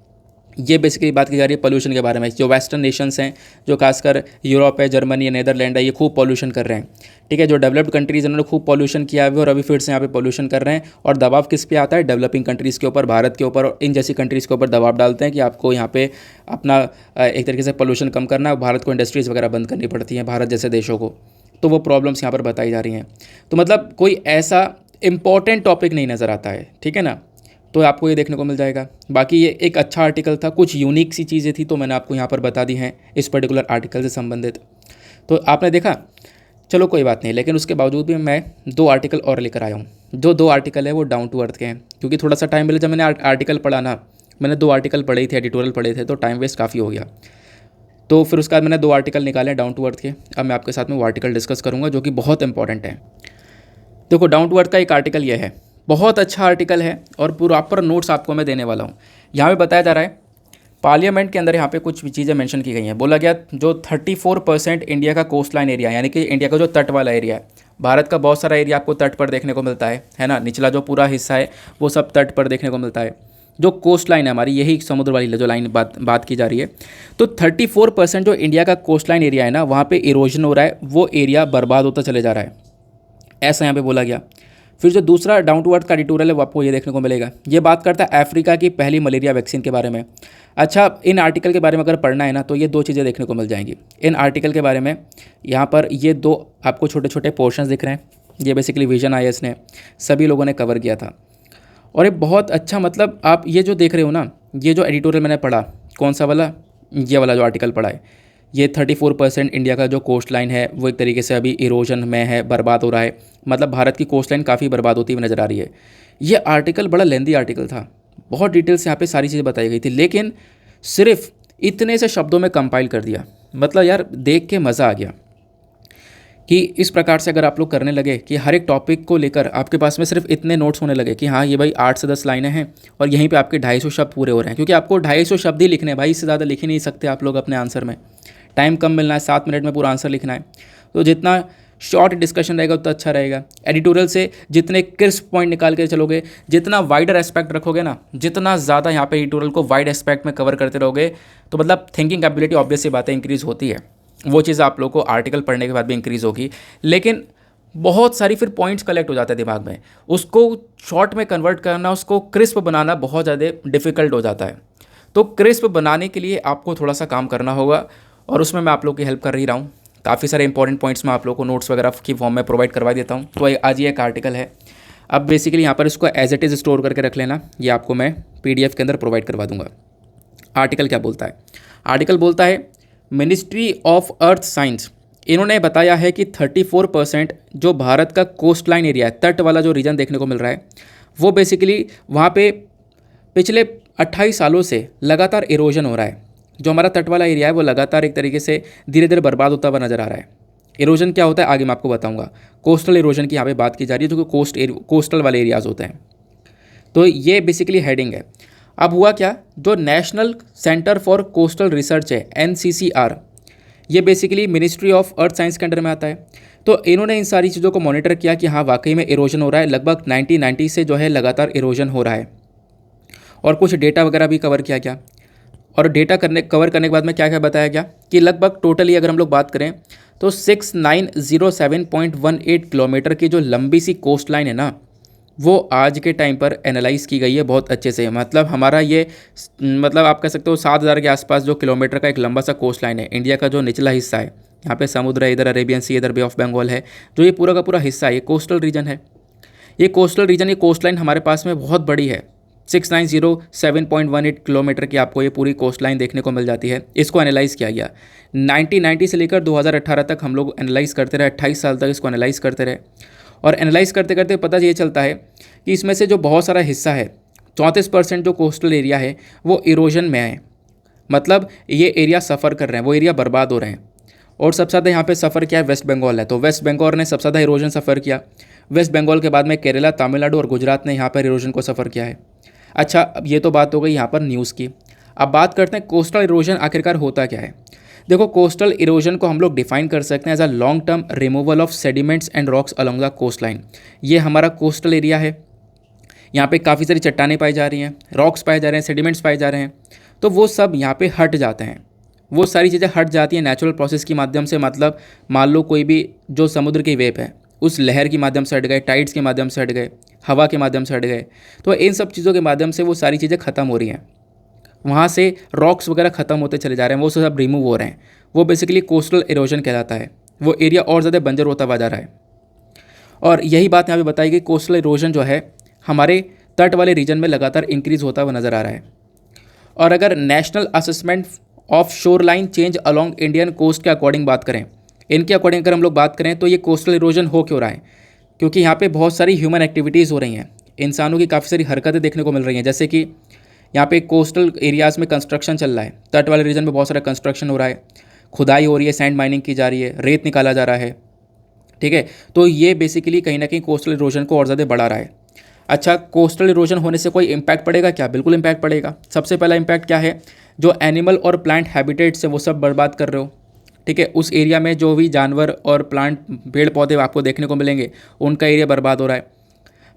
ये बेसिकली बात की जा रही है पोल्यूशन के बारे में। जो वेस्टर्न नेशंस हैं, जो खासकर यूरोप है, जर्मनी है, नेदरलैंड है, ये खूब पॉल्यूशन कर रहे हैं। ठीक है, जो डेवलप्ड कंट्रीज़ उन्होंने खूब पॉल्यूशन किया है और अभी फिर से यहाँ पे पॉल्यूशन कर रहे हैं। और दबाव किस पे आता है? डेवलपिंग कंट्रीज़ के ऊपर, भारत के ऊपर और इन जैसी कंट्रीज़ के ऊपर दबाव डालते हैं कि आपको यहाँ पे अपना एक तरीके से पॉल्यूशन कम करना है। भारत को इंडस्ट्रीज़ वगैरह बंद करनी पड़ती हैं, भारत जैसे देशों को। तो वो प्रॉब्लम्स यहाँ पर बताई जा रही हैं। तो मतलब कोई ऐसा इंपॉर्टेंट टॉपिक नहीं नज़र आता है, ठीक है ना, तो आपको ये देखने को मिल जाएगा। बाकी ये एक अच्छा आर्टिकल था, कुछ यूनिक सी चीज़ें थी तो मैंने आपको यहाँ पर बता दी हैं इस पर्टिकुलर आर्टिकल से संबंधित। तो आपने देखा, चलो कोई बात नहीं, लेकिन उसके बावजूद भी मैं 2 आर्टिकल और लेकर आया हूँ। जो 2 आर्टिकल है वो डाउन टू अर्थ के हैं, क्योंकि थोड़ा सा टाइम मिला। जब मैंने आर्टिकल पढ़ा ना, मैंने 2 आर्टिकल पढ़े थे, एडिटोरियल पढ़े थे, तो टाइम वेस्ट काफ़ी हो गया। तो फिर उसके बाद मैंने 2 आर्टिकल निकाले डाउन टू अर्थ के। अब मैं आपके साथ में वो आर्टिकल डिस्कस करूँगा जो कि बहुत इंपॉर्टेंट है। देखो डाउन टू अर्थ का एक आर्टिकल ये है, बहुत अच्छा आर्टिकल है और प्रॉपर नोट्स आपको मैं देने वाला हूँ। यहाँ पे बताया जा रहा है पार्लियामेंट के अंदर यहाँ पे कुछ चीज़ें मेंशन की गई हैं। बोला गया जो 34% इंडिया का कोस्ट लाइन एरिया, यानी कि इंडिया का जो तट वाला एरिया है, भारत का बहुत सारा एरिया आपको तट पर देखने को मिलता है ना, निचला जो पूरा हिस्सा है वो सब तट पर देखने को मिलता है। जो कोस्ट लाइन है हमारी, यही समुद्र वाली जो लाइन बात की जा रही है, तो 34% जो इंडिया का कोस्ट लाइन एरिया है ना, वहाँ पर इरोजन हो रहा है, वो एरिया बर्बाद होता चले जा रहा है, ऐसा यहाँ पे बोला गया। फिर जो दूसरा डाउन टू अर्थ का एडिटोरियल है वो आपको ये देखने को मिलेगा। ये बात करता है अफ्रीका की पहली मलेरिया वैक्सीन के बारे में। अच्छा, इन आर्टिकल के बारे में अगर पढ़ना है ना तो ये 2 चीज़ें देखने को मिल जाएंगी इन आर्टिकल के बारे में। यहाँ पर ये 2 आपको छोटे छोटे पोर्शंस दिख रहे हैं, ये बेसिकली विजन IAS ने सभी लोगों ने कवर किया था। और ये बहुत अच्छा, मतलब आप ये जो देख रहे हो ना, ये जो एडिटोरियल मैंने पढ़ा, कौन सा वाला, ये वाला जो आर्टिकल पढ़ा है, ये 34% इंडिया का जो कोस्ट लाइन है वो एक तरीके से अभी इरोजन में है, बर्बाद हो रहा है। मतलब भारत की कोस्ट लाइन काफ़ी बर्बाद होती हुई नज़र आ रही है। ये आर्टिकल बड़ा लेंदी आर्टिकल था, बहुत डिटेल से यहाँ पे सारी चीज़ें बताई गई थी, लेकिन सिर्फ इतने से शब्दों में कंपाइल कर दिया। मतलब यार देख के मज़ा आ गया कि इस प्रकार से अगर आप लोग करने लगे कि हर एक टॉपिक को लेकर आपके पास में सिर्फ इतने नोट्स होने लगे कि हाँ ये भाई 8 से 10 लाइनें हैं और यहीं पे आपके 250 शब्द पूरे हो रहे हैं, क्योंकि आपको 250 शब्द ही लिखने हैं भाई, इससे ज़्यादा लिख ही नहीं सकते आप लोग अपने आंसर में। टाइम कम मिलना है, 7 मिनट में पूरा आंसर लिखना है, तो जितना शॉर्ट डिस्कशन रहेगा उतना अच्छा रहेगा। एडिटोरियल से जितने क्रिस्प पॉइंट निकाल के चलोगे, जितना वाइडर एस्पेक्ट रखोगे ना, जितना ज़्यादा यहाँ पे एडिटोरियल को वाइड एस्पेक्ट में कवर करते रहोगे, तो मतलब थिंकिंग एबिलिटी ऑब्वियस सी बातें इंक्रीज़ होती है। वो चीज़ आप लोग को आर्टिकल पढ़ने के बाद भी इंक्रीज़ होगी, लेकिन बहुत सारी फिर पॉइंट्स कलेक्ट हो जाते हैं दिमाग में, उसको शॉर्ट में कन्वर्ट करना, उसको क्रिस्प बनाना बहुत ज़्यादा डिफ़िकल्ट हो जाता है। तो क्रिस्प बनाने के लिए आपको थोड़ा सा काम करना होगा और उसमें मैं आप लोग की हेल्प कर ही रहा हूँ। काफ़ी सारे इंपॉर्टेंट पॉइंट्स मैं आप लोग को नोट्स वगैरह की फॉर्म में प्रोवाइड करवा देता हूँ। तो आज ये एक आर्टिकल है, अब बेसिकली यहाँ पर इसको एज इट इज़ स्टोर करके रख लेना, ये आपको मैं PDF के अंदर प्रोवाइड करवा दूँगा। आर्टिकल क्या बोलता है? आर्टिकल बोलता है मिनिस्ट्री ऑफ अर्थ साइंस, इन्होंने बताया है कि 34% जो भारत का कोस्ट लाइन एरिया है, तट वाला जो रीजन देखने को मिल रहा है, वो बेसिकली वहाँ पे पिछले 28 सालों से लगातार इरोजन हो रहा है। जो हमारा तट वाला एरिया है वो लगातार एक तरीके से धीरे धीरे बर्बाद होता हुआ नज़र आ रहा है। इरोजन क्या होता है आगे मैं आपको बताऊंगा। कोस्टल इरोजन की यहाँ पे बात की जा रही है, जो कि कोस्टल वाले एरियाज़ होते हैं। तो ये बेसिकली हेडिंग है। अब हुआ क्या, जो national centre for coastal research है NCCR, ये basically ministry of earth science के अंडर में आता है। तो इन्होंने इन सारी चीज़ों को मॉनिटर किया कि हाँ वाकई में इरोजन हो रहा है। लगभग 1990 से जो है लगातार इरोजन हो रहा है, और कुछ डेटा वगैरह भी कवर किया गया। और डेटा कवर करने के बाद में क्या क्या बताया गया कि लगभग टोटली अगर हम लोग बात करें तो 6907.18 किलोमीटर की जो लंबी सी कोस्ट लाइन है ना, वो आज के टाइम पर एनालाइज की गई है बहुत अच्छे से। मतलब हमारा ये मतलब आप कह सकते हो 7000 के आसपास जो किलोमीटर का एक लंबा सा कोस्ट लाइन है। इंडिया का जो निचला हिस्सा है, यहाँ पे समुद्र है, इधर अरेबियन सी, इधर बे ऑफ बंगाल है, जो ये पूरा का पूरा हिस्सा है ये कोस्टल रीजन है। ये कोस्टल रीजन, ये कोस्ट लाइन हमारे पास में बहुत बड़ी है। 6907.18 किलोमीटर की आपको ये पूरी कोस्ट लाइन देखने को मिल जाती है। इसको एनालाइज़ किया गया 1990 से लेकर 2018 तक हम लोग एनालाइज़ करते रहे। 28 साल तक इसको एनालाइज़ करते रहे, और एनालाइज़ करते करते पता ये चलता है कि इसमें से जो बहुत सारा हिस्सा है, 34% जो कोस्टल एरिया है वो इरोजन में है। मतलब ये एरिया सफ़र कर रहे हैं, वो एरिया बर्बाद हो रहे हैं। और सबसे ज़्यादा यहाँ पे सफ़र किया है वेस्ट बंगाल है, तो वेस्ट बंगाल ने सबसे ज़्यादा इरोजन सफ़र किया। वेस्ट बंगाल के बाद में केरला, तमिलनाडु और गुजरात ने यहाँ पर इरोजन को सफ़र किया है। अच्छा, अब ये तो बात हो गई यहाँ पर न्यूज़ की। अब बात करते हैं कोस्टल इरोजन आखिरकार होता क्या है। देखो, कोस्टल इरोजन को हम लोग डिफाइन कर सकते हैं as a long term removal of sediments and rocks along the coastline. ये हमारा कोस्टल एरिया है, यहाँ पे काफ़ी सारी चट्टानें पाई जा रही हैं, रॉक्स पाए जा रहे हैं, सेडिमेंट्स पाए जा रहे हैं। तो वो सब यहाँ पे हट जाते हैं, वो सारी चीज़ें हट जाती हैं नेचुरल प्रोसेस की माध्यम से। मतलब मान लो कोई भी जो समुद्र की वेव है उस लहर की माध्यम से हट गए, टाइड्स के माध्यम से हट गए, हवा के माध्यम से हट गए, तो इन सब चीज़ों के माध्यम से वो सारी चीज़ें ख़त्म हो रही हैं। वहाँ से रॉक्स वगैरह ख़त्म होते चले जा रहे हैं, वो सब रिमूव हो रहे हैं। वो बेसिकली कोस्टल इरोजन कहलाता है। वो एरिया और ज़्यादा बंजर होता हुआ जा रहा है। और यही बात यहाँ पे बताई गई, कोस्टल इरोजन जो है हमारे तट वाले रीजन में लगातार इंक्रीज़ होता हुआ नज़र आ रहा है। और अगर national assessment of shoreline change along Indian coast के अकॉर्डिंग बात करें, इनके अकॉर्डिंग अगर हम लोग बात करें तो ये कोस्टल इरोजन हो क्यों रहा है, क्योंकि यहाँ पे बहुत सारी ह्यूमन एक्टिविटीज़ हो रही हैं, इंसानों की काफ़ी सारी हरकतें देखने को मिल रही हैं। जैसे कि यहाँ पे कोस्टल एरियाज़ में कंस्ट्रक्शन चल रहा है, तट वाले रीजन में बहुत सारा कंस्ट्रक्शन हो रहा है, खुदाई हो रही है, सैंड माइनिंग की जा रही है, रेत निकाला जा रहा है। ठीक है, तो ये बेसिकली कहीं ना कहीं कोस्टल इरोजन को और ज़्यादा बढ़ा रहा है। अच्छा, कोस्टल इरोजन होने से कोई इम्पैक्ट पड़ेगा क्या? बिल्कुल इम्पैक्ट पड़ेगा। सबसे पहला इम्पैक्ट क्या है, जो एनिमल और प्लांट हैबिटेट्स है वो सब बर्बाद कर रहे हो। ठीक है, उस एरिया में जो भी जानवर और प्लांट, पेड़ पौधे आपको देखने को मिलेंगे, उनका एरिया बर्बाद हो रहा है।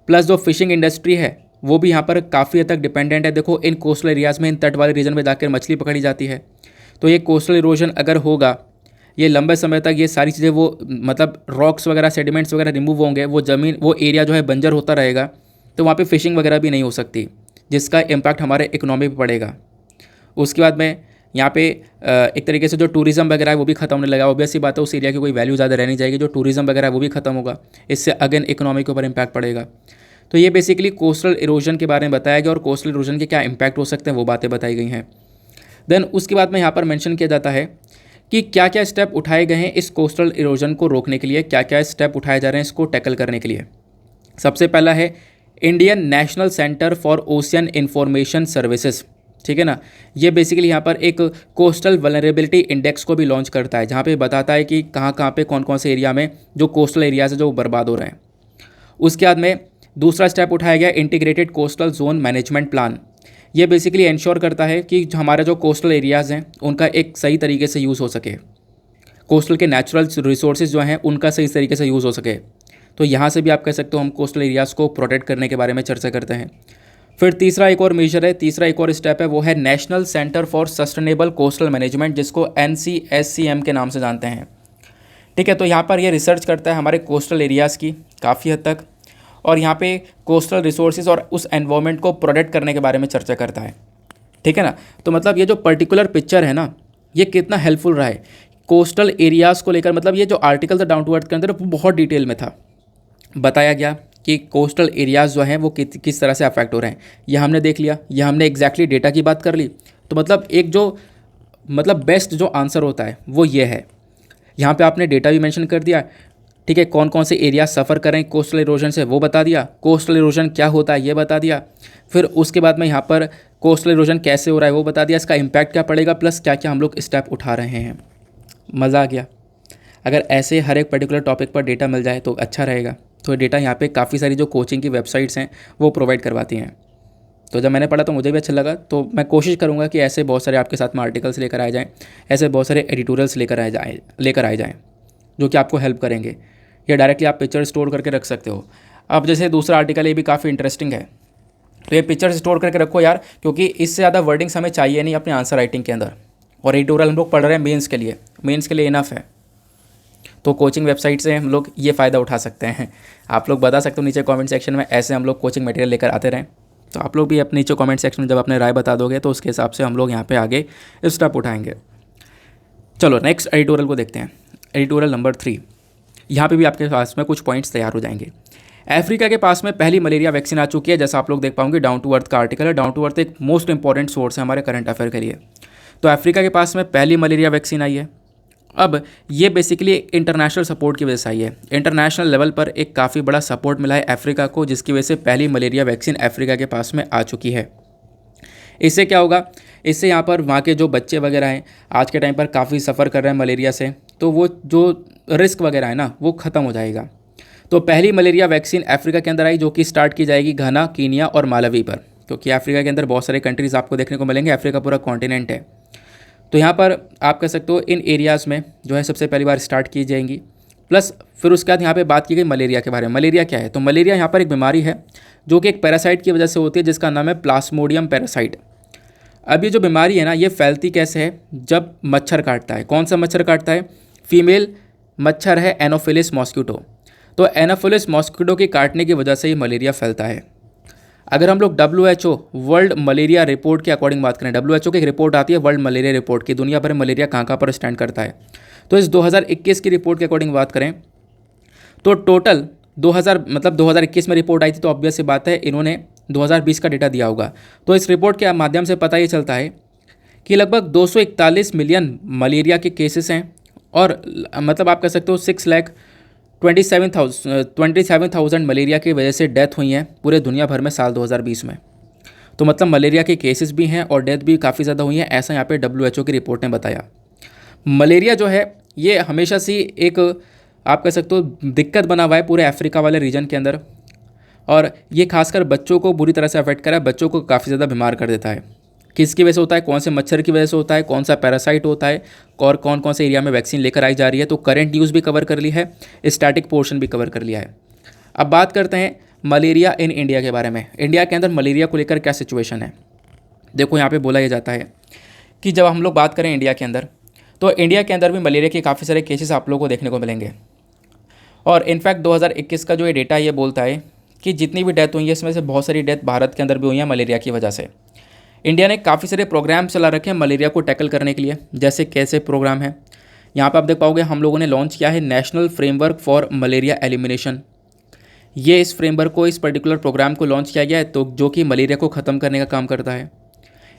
प्लस जो फिशिंग इंडस्ट्री है वो भी यहाँ पर काफ़ी हद तक डिपेंडेंट है। देखो, इन कोस्टल एरियाज़ में, इन तट वाले रीजन में जाकर मछली पकड़ी जाती है। तो ये कोस्टल इरोजन अगर होगा, ये लंबे समय तक ये सारी चीज़ें वो मतलब रॉक्स वगैरह, सेडिमेंट्स वगैरह रिमूव होंगे, वो ज़मीन, वो एरिया जो है बंजर होता रहेगा, तो वहाँ पे फिशिंग वगैरह भी नहीं हो सकती, जिसका इम्पैक्ट हमारे इकोनॉमी पे पड़ेगा। उसके बाद में यहाँ पे एक तरीके से जो टूरिज़्म वगैरह है वो भी खत्म होने लगा। ऑब्वियस सी बात है, उस एरिया की कोई वैल्यू ज़्यादा रहनी जाएगी, जो टूरिज़्म वगैरह है वो भी खत्म होगा। इससे अगेन इकोनॉमी के ऊपर इम्पैक्ट पड़ेगा। तो ये बेसिकली कोस्टल इरोजन के बारे में बताया गया, और कोस्टल इरोजन के क्या इम्पैक्ट हो सकते हैं वो बातें बताई गई हैं। देन उसके बाद में यहाँ पर मेंशन किया जाता है कि क्या क्या स्टेप उठाए गए हैं इस कोस्टल इरोजन को रोकने के लिए, क्या क्या स्टेप उठाए जा रहे हैं इसको टैकल करने के लिए। सबसे पहला है Indian national centre for ocean information services. ठीक है ना, ये बेसिकली यहाँ पर एक कोस्टल वल्नरेबिलिटी इंडेक्स को भी लॉन्च करता है, जहाँ पे बताता है कि कहाँ कहाँ पे कौन कौन से एरिया में जो कोस्टल एरियाज है जो बर्बाद हो रहे हैं। उसके बाद में दूसरा स्टेप उठाया गया integrated coastal zone management plan. ये बेसिकली इंश्योर करता है कि हमारे जो कोस्टल एरियाज़ हैं उनका एक सही तरीके से यूज़ हो सके, कोस्टल के नेचुरल रिसोर्सेज जो हैं उनका सही तरीके से यूज़ हो सके। तो यहाँ से भी आप कह सकते हो हम कोस्टल एरियाज़ को प्रोटेक्ट करने के बारे में चर्चा करते हैं। फिर तीसरा एक और मेजर है, तीसरा एक और स्टेप है, वो है national centre for sustainable coastal management, जिसको NCSCM के नाम से जानते हैं। ठीक है, तो यहाँ पर ये रिसर्च करता है हमारे कोस्टल एरियाज़ की काफ़ी हद तक, और यहाँ पे कोस्टल रिसोर्सेज और उस एनवायरनमेंट को प्रोटेक्ट करने के बारे में चर्चा करता है। ठीक है ना, तो मतलब ये जो पर्टिकुलर पिक्चर है ना, ये कितना हेल्पफुल रहा है कोस्टल एरियाज़ को लेकर। मतलब ये जो आर्टिकल था डाउन टू अर्थ के अंदर वो बहुत डिटेल में था, बताया गया कि कोस्टल एरियाज़ जो हैं वो किस तरह से अफेक्ट हो रहे हैं। यह हमने देख लिया, यह हमने एग्जैक्टली डेटा की बात कर ली। तो मतलब एक जो बेस्ट जो आंसर होता है वो ये है। यहाँ पे आपने डेटा भी मेंशन कर दिया, ठीक है, कौन कौन से एरिया सफ़र करें कोस्टल इरोजन से वो बता दिया, कोस्टल इरोजन क्या होता है ये बता दिया, फिर उसके बाद में यहाँ पर कोस्टल इरोजन कैसे हो रहा है वो बता दिया, इसका इम्पैक्ट क्या पड़ेगा, प्लस क्या क्या हम लोग स्टेप उठा रहे हैं। मज़ा आ गया। अगर ऐसे हर एक पर्टिकुलर टॉपिक पर डेटा मिल जाए तो अच्छा रहेगा। तो डेटा यहाँ पे काफ़ी सारी जो कोचिंग की वेबसाइट्स हैं वो प्रोवाइड करवाती हैं। तो जब मैंने पढ़ा तो मुझे भी अच्छा लगा, तो मैं कोशिश करूँगा कि ऐसे बहुत सारे आपके साथ में आर्टिकल्स लेकर आए जाएँ, ऐसे बहुत सारे एडिटोरियल्स लेकर आए जाएँ जो कि आपको हेल्प करेंगे, या डायरेक्टली आप पिक्चर स्टोर करके रख सकते हो। अब जैसे दूसरा आर्टिकल ये भी काफ़ी इंटरेस्टिंग है, तो ये पिक्चर स्टोर करके रखो यार, क्योंकि इससे ज़्यादा वर्डिंग्स हमें चाहिए नहीं अपने आंसर राइटिंग के अंदर। और एडिटोरियल हम लोग पढ़ रहे हैं मेंस के लिए इनफ है। तो कोचिंग वेबसाइट से हम लोग ये फ़ायदा उठा सकते हैं। आप लोग बता सकते हो नीचे कमेंट सेक्शन में, ऐसे हम लोग कोचिंग मटेरियल लेकर आते रहें। तो आप लोग भी अपने नीचे कमेंट सेक्शन में जब अपने राय बता दोगे तो उसके हिसाब से हम लोग यहाँ पे आगे स्टेप उठाएंगे। चलो नेक्स्ट एडिटोरियल को देखते हैं। एडिटोरियल नंबर 3, यहाँ पे भी आपके पास में कुछ पॉइंट्स तैयार हो जाएंगे। अफ्रीका के पास में पहली मलेरिया वैक्सीन आ चुकी है, जैसा आप लोग देख पाओगे। डाउन टू अर्थ का आर्टिकल है। डाउन टू अर्थ एक मोस्ट इंपॉर्टेंट सोर्स है हमारे करंट अफेयर के लिए। तो अफ्रीका के पास में पहली मलेरिया वैक्सीन आई है। अब ये बेसिकली इंटरनेशनल सपोर्ट की वजह से आई है। इंटरनेशनल लेवल पर एक काफ़ी बड़ा सपोर्ट मिला है अफ्रीका को, जिसकी वजह से पहली मलेरिया वैक्सीन अफ्रीका के पास में आ चुकी है। इससे क्या होगा, इससे यहाँ पर वहाँ के जो बच्चे वगैरह हैं आज के टाइम पर काफ़ी सफ़र कर रहे हैं मलेरिया से, तो वो जो रिस्क वगैरह है ना वो ख़त्म हो जाएगा। तो पहली मलेरिया वैक्सीन अफ्रीका के अंदर आई, जो कि स्टार्ट की जाएगी घाना, कीनिया और मालावी पर, क्योंकि अफ्रीका के अंदर बहुत सारे कंट्रीज़ आपको देखने को मिलेंगे। अफ्रीका पूरा कॉन्टिनेंट है। तो यहाँ पर आप कह सकते हो इन एरियाज़ में जो है सबसे पहली बार स्टार्ट की जाएंगी। प्लस फिर उसके बाद यहाँ पे बात की गई मलेरिया के बारे में। मलेरिया क्या है, तो मलेरिया यहाँ पर एक बीमारी है जो कि एक पैरासाइट की वजह से होती है, जिसका नाम है प्लाज्मोडियम पैरासाइट। अब ये जो बीमारी है ना, ये फैलती कैसे है, जब मच्छर काटता है। कौन सा मच्छर काटता है, फीमेल मच्छर है एनोफिलिस मॉस्किटो। तो एनोफिलिस मॉस्किटो के काटने की वजह से ये मलेरिया फैलता है। अगर हम लोग WHO वर्ल्ड मलेरिया रिपोर्ट के अकॉर्डिंग बात करें, WHO की एक रिपोर्ट आती है वर्ल्ड मलेरिया रिपोर्ट की, दुनिया भर में मलेरिया कहाँ पर स्टैंड करता है। तो इस 2021 की रिपोर्ट के अकॉर्डिंग बात करें तो टोटल 2021 में रिपोर्ट आई थी, तो ऑब्वियस सी बात है इन्होंने 2020 का डेटा दिया होगा। तो इस रिपोर्ट के माध्यम से पता ये चलता है कि लगभग 241 मिलियन मलेरिया के केसेस हैं, और मतलब आप कह सकते हो 6,27,000 मलेरिया की वजह से डेथ हुई हैं पूरे दुनिया भर में साल 2020 में। तो मतलब मलेरिया के केसेस भी हैं और डेथ भी काफ़ी ज़्यादा हुई हैं, ऐसा यहाँ पे WHO की रिपोर्ट ने बताया। मलेरिया जो है ये हमेशा से एक आप कह सकते हो दिक्कत बना हुआ है पूरे अफ्रीका वाले रीजन के अंदर, और ये खासकर बच्चों को बुरी तरह से अफेक्ट करा है। बच्चों को काफ़ी ज़्यादा बीमार कर देता है। किसकी वजह से होता है, कौन से मच्छर की वजह से होता है, कौन सा पैरासाइट होता है, और कौन कौन से एरिया में वैक्सीन लेकर आई जा रही है। तो करंट न्यूज़ भी कवर कर ली है, स्टैटिक पोर्शन भी कवर कर लिया है। अब बात करते हैं मलेरिया इन इंडिया के बारे में। इंडिया के अंदर मलेरिया को लेकर क्या सिचुएशन है। देखो यहाँ पे बोला यह जाता है कि जब हम लोग बात करें इंडिया के अंदर, तो इंडिया के अंदर भी मलेरिया के काफ़ी सारे केसेस आप लोगों को देखने को मिलेंगे। और इनफैक्ट 2021 का जो ये डेटा ये बोलता है कि जितनी भी डेथ हुई है इसमें से बहुत सारी डेथ भारत के अंदर भी हुई है मलेरिया की वजह से। इंडिया ने काफ़ी सारे प्रोग्राम चला रखे हैं मलेरिया को टैकल करने के लिए। जैसे कैसे प्रोग्राम है, यहाँ पे आप देख पाओगे हम लोगों ने लॉन्च किया है national framework for malaria elimination. ये इस फ्रेमवर्क को, इस पर्टिकुलर प्रोग्राम को लॉन्च किया गया है, तो जो कि मलेरिया को ख़त्म करने का काम करता है।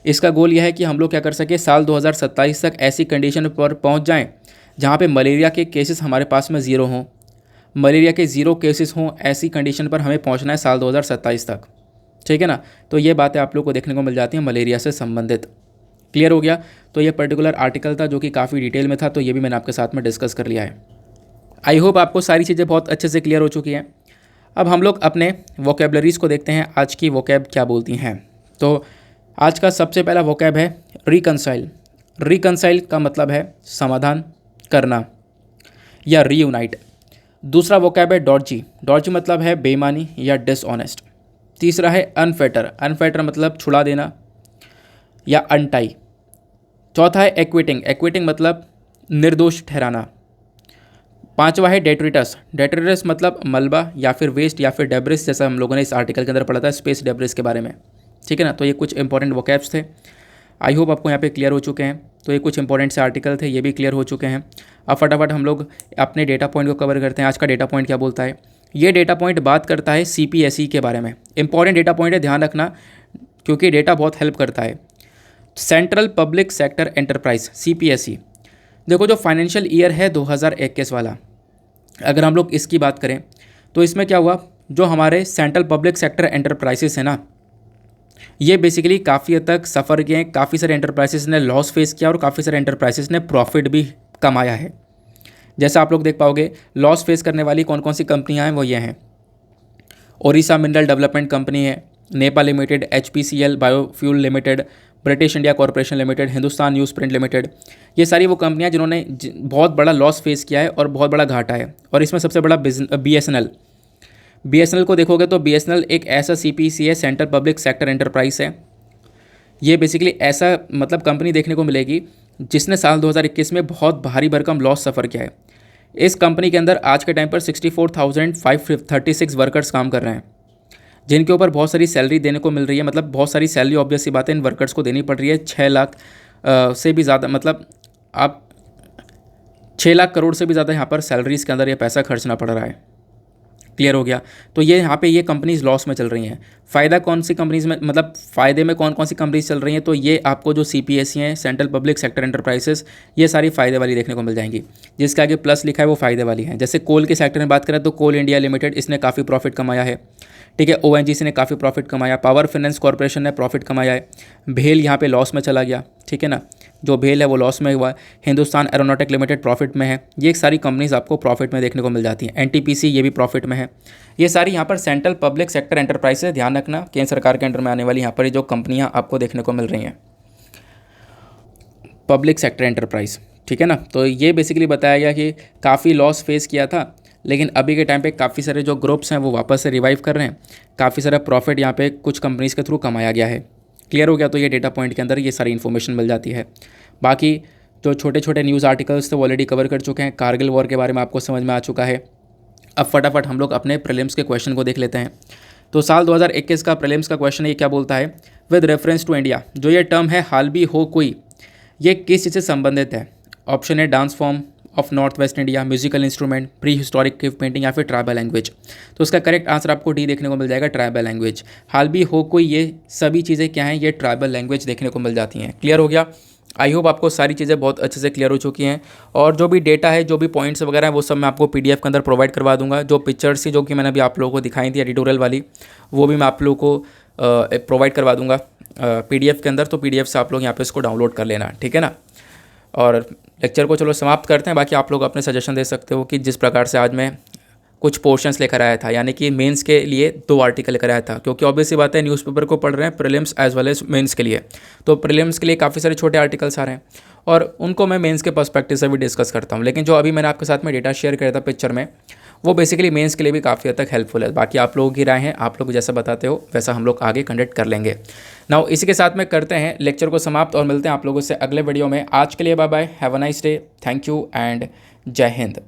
इसका गोल यह है कि हम लोग क्या कर सके, साल 2027 तक ऐसी कंडीशन पर पहुँच जाएँ जहाँ पर मलेरिया के केसेस हमारे पास में ज़ीरो हों, मलेरिया के ज़ीरो केसेस हों। ऐसी कंडीशन पर हमें पहुँचना है साल 2027 तक, ठीक है ना। तो ये बातें आप लोग को देखने को मिल जाती हैं मलेरिया से संबंधित। क्लियर हो गया। तो ये पर्टिकुलर आर्टिकल था जो कि काफ़ी डिटेल में था, तो ये भी मैंने आपके साथ में डिस्कस कर लिया है। आई होप आपको सारी चीज़ें बहुत अच्छे से क्लियर हो चुकी हैं। अब हम लोग अपने वोकेबलरीज़ को देखते हैं, आज की वोकेब क्या बोलती हैं। तो आज का सबसे पहला वोकेब है रिकंसाइल। रिकंसाइल का मतलब है समाधान करना या रीयूनाइट। दूसरा वोकेब है डॉर्जी। डॉर्जी मतलब है बेईमानी या डिसऑनेस्ट। तीसरा है अनफेटर। अनफेटर मतलब छुड़ा देना या अनटाई। चौथा है एक्विटिंग। एक्विटिंग मतलब निर्दोष ठहराना। पांचवा है डेट्रिटस। डेट्रिटस मतलब मलबा या फिर वेस्ट या फिर डेब्रिस, जैसा हम लोगों ने इस आर्टिकल के अंदर पढ़ा था स्पेस डेब्रिस के बारे में, ठीक है ना। तो ये कुछ इंपॉर्टेंट वोकैब्स थे। आई होप आपको यहाँ पे क्लियर हो चुके हैं। तो ये कुछ इंपॉर्टेंट से आर्टिकल थे, ये भी क्लियर हो चुके हैं। अब फटाफट हम लोग अपने डेटा पॉइंट को कवर करते हैं। आज का डेटा पॉइंट क्या बोलता है, ये डेटा पॉइंट बात करता है CPSE के बारे में। इंपॉर्टेंट डेटा पॉइंट है, ध्यान रखना, क्योंकि डेटा बहुत हेल्प करता है। Central public sector enterprise CPSE। देखो जो फाइनेंशियल ईयर है 2021 वाला, अगर हम लोग इसकी बात करें तो इसमें क्या हुआ, जो हमारे सेंट्रल पब्लिक सेक्टर एंटरप्राइजेस है ना, ये बेसिकली काफ़ी हद तक सफ़र किए हैं। काफ़ी सारे एंटरप्राइजेस ने लॉस फेस किया और काफ़ी सारे एंटरप्राइजेस ने प्रॉफिट भी कमाया है। जैसा आप लोग देख पाओगे, लॉस फेस करने वाली कौन कौन सी कंपनियां हैं वो ये हैं, ओडिशा मिनरल डेवलपमेंट कंपनी है, Nepal limited, HPCL biofuel limited, British India corporation limited, Hindustan news print limited. ये सारी वो कंपनियां जिन्होंने बहुत बड़ा लॉस फेस किया है और बहुत बड़ा घाटा है। और इसमें सबसे बड़ा BSNL को देखोगे तो BSNL एक ऐसा CPC है, सेंट्रल पब्लिक सेक्टर एंटरप्राइज है। ये बेसिकली ऐसा मतलब कंपनी देखने को मिलेगी जिसने साल 2021 में बहुत भारी भरकम लॉस सफ़र किया है। इस कंपनी के अंदर आज के टाइम पर 64,536 वर्कर्स काम कर रहे हैं, जिनके ऊपर बहुत सारी सैलरी देने को मिल रही है। मतलब बहुत सारी सैलरी ऑब्वियस सी बात है इन वर्कर्स को देनी पड़ रही है। 6 लाख से भी ज़्यादा, मतलब आप 6 लाख करोड़ से भी ज़्यादा यहाँ पर सैलरीज़ के अंदर ये पैसा खर्चना पड़ रहा है। क्लियर हो गया। तो ये यहाँ पे ये कंपनीज लॉस में चल रही हैं। फ़ायदा कौन सी कंपनीज में, मतलब फ़ायदे में कौन कौन सी कंपनीज चल रही हैं, तो ये आपको जो CPSE हैं, सेंट्रल पब्लिक सेक्टर एंटरप्राइजेस, ये सारी फ़ायदे वाली देखने को मिल जाएंगी। जिसके आगे प्लस लिखा है वो फ़ायदे वाली हैं। जैसे कोल के सेक्टर में बात करें तो कोल इंडिया लिमिटेड, इसने काफ़ी प्रॉफिट कमाया है। ठीक है, ONGC ने काफ़ी प्रॉफिट कमाया, पावर फाइनेंस कॉर्पोरेशन ने प्रॉफिट कमाया है, भेल यहाँ पे लॉस में चला गया। ठीक है ना, जो भेल है वो लॉस में हुआ है, हिंदुस्तान एरोनॉटिक लिमिटेड प्रॉफिट में है। ये सारी कंपनीज आपको प्रॉफिट में देखने को मिल जाती हैं। NTPC ये भी प्रॉफिट में है। ये सारी यहाँ पर सेंट्रल पब्लिक सेक्टर एंटरप्राइज है। ध्यान रखना, केंद्र सरकार के अंडर में आने वाली यहाँ पर जो कंपनियाँ आपको देखने को मिल रही हैं, पब्लिक सेक्टर एंटरप्राइज। ठीक है ना, तो ये बेसिकली बताया गया कि काफ़ी लॉस फेस किया था, लेकिन अभी के टाइम पे काफ़ी सारे जो ग्रुप्स हैं वो वापस से रिवाइव कर रहे हैं। काफ़ी सारा प्रॉफिट यहाँ पे कुछ कंपनीज़ के थ्रू कमाया गया है। क्लियर हो गया। तो ये डेटा पॉइंट के अंदर ये सारी इन्फॉर्मेशन मिल जाती है। बाकी जो छोटे छोटे न्यूज़ आर्टिकल्स थे वो ऑलरेडी कवर कर चुके हैं। कारगिल वॉर के बारे में आपको समझ में आ चुका है। अब फटाफट हम लोग अपने प्रीलिम्स के क्वेश्चन को देख लेते हैं। तो साल 2021 का प्रीलिम्स का क्वेश्चन ये क्या बोलता है, विद रेफरेंस टू इंडिया, जो ये टर्म है हाल भी हो कोई, ये किस चीज़ से संबंधित है। ऑप्शन है dance form of north west India, musical instrument, pre historic cave painting या फिर ट्राइबल लैंग्वेज। तो उसका करेक्ट आंसर आपको डी देखने को मिल जाएगा, ट्राइबल लैंग्वेज। हाल भी हो कोई, ये सभी चीज़ें क्या हैं, ये ट्राइबल लैंग्वेज देखने को मिल जाती हैं। क्लियर हो गया। आई होप आपको सारी चीज़ें बहुत अच्छे से क्लियर हो चुकी हैं। और जो भी डेटा है, जो भी पॉइंट्स वगैरह है, वो सब मैं आपको PDF के अंदर प्रोवाइड करवा दूंगा। जो पिक्चर्स थी जो कि मैंने अभी आप लोगों को दिखाई थी एडिटोरियल वाली, वो भी मैं आप लोगों को प्रोवाइड करवा दूंगा PDF के अंदर। तो PDF से आप लोग यहाँ पे इसको डाउनलोड कर लेना, ठीक है ना। और लेक्चर को चलो समाप्त करते हैं। बाकी आप लोग अपने सजेशन दे सकते हो कि जिस प्रकार से आज मैं कुछ पोर्शंस लेकर आया था, यानी कि मेंस के लिए 2 आर्टिकल लेकर आया था, क्योंकि ऑब्वियस सी बात है न्यूज़पेपर को पढ़ रहे हैं prelims as well as mains के लिए। तो प्रीलिम्स के लिए काफ़ी सारे छोटे आर्टिकल्स आ रहे हैं और उनको मैं मेंस के पर्सपेक्टिव से भी डिस्कस करता हूँ। लेकिन जो अभी मैंने आपके साथ में डेटा शेयर किया था पिक्चर में, वो बेसिकली मेंस के लिए भी काफ़ी हद तक हेल्पफुल है। बाकी आप लोगों की राय है, आप लोग जैसा बताते हो वैसा हम लोग आगे कंडक्ट कर लेंगे। नाउ इसी के साथ में करते हैं लेक्चर को समाप्त और मिलते हैं आप लोगों से अगले वीडियो में। आज के लिए bye bye, have a nice day, thank you and Jai Hind.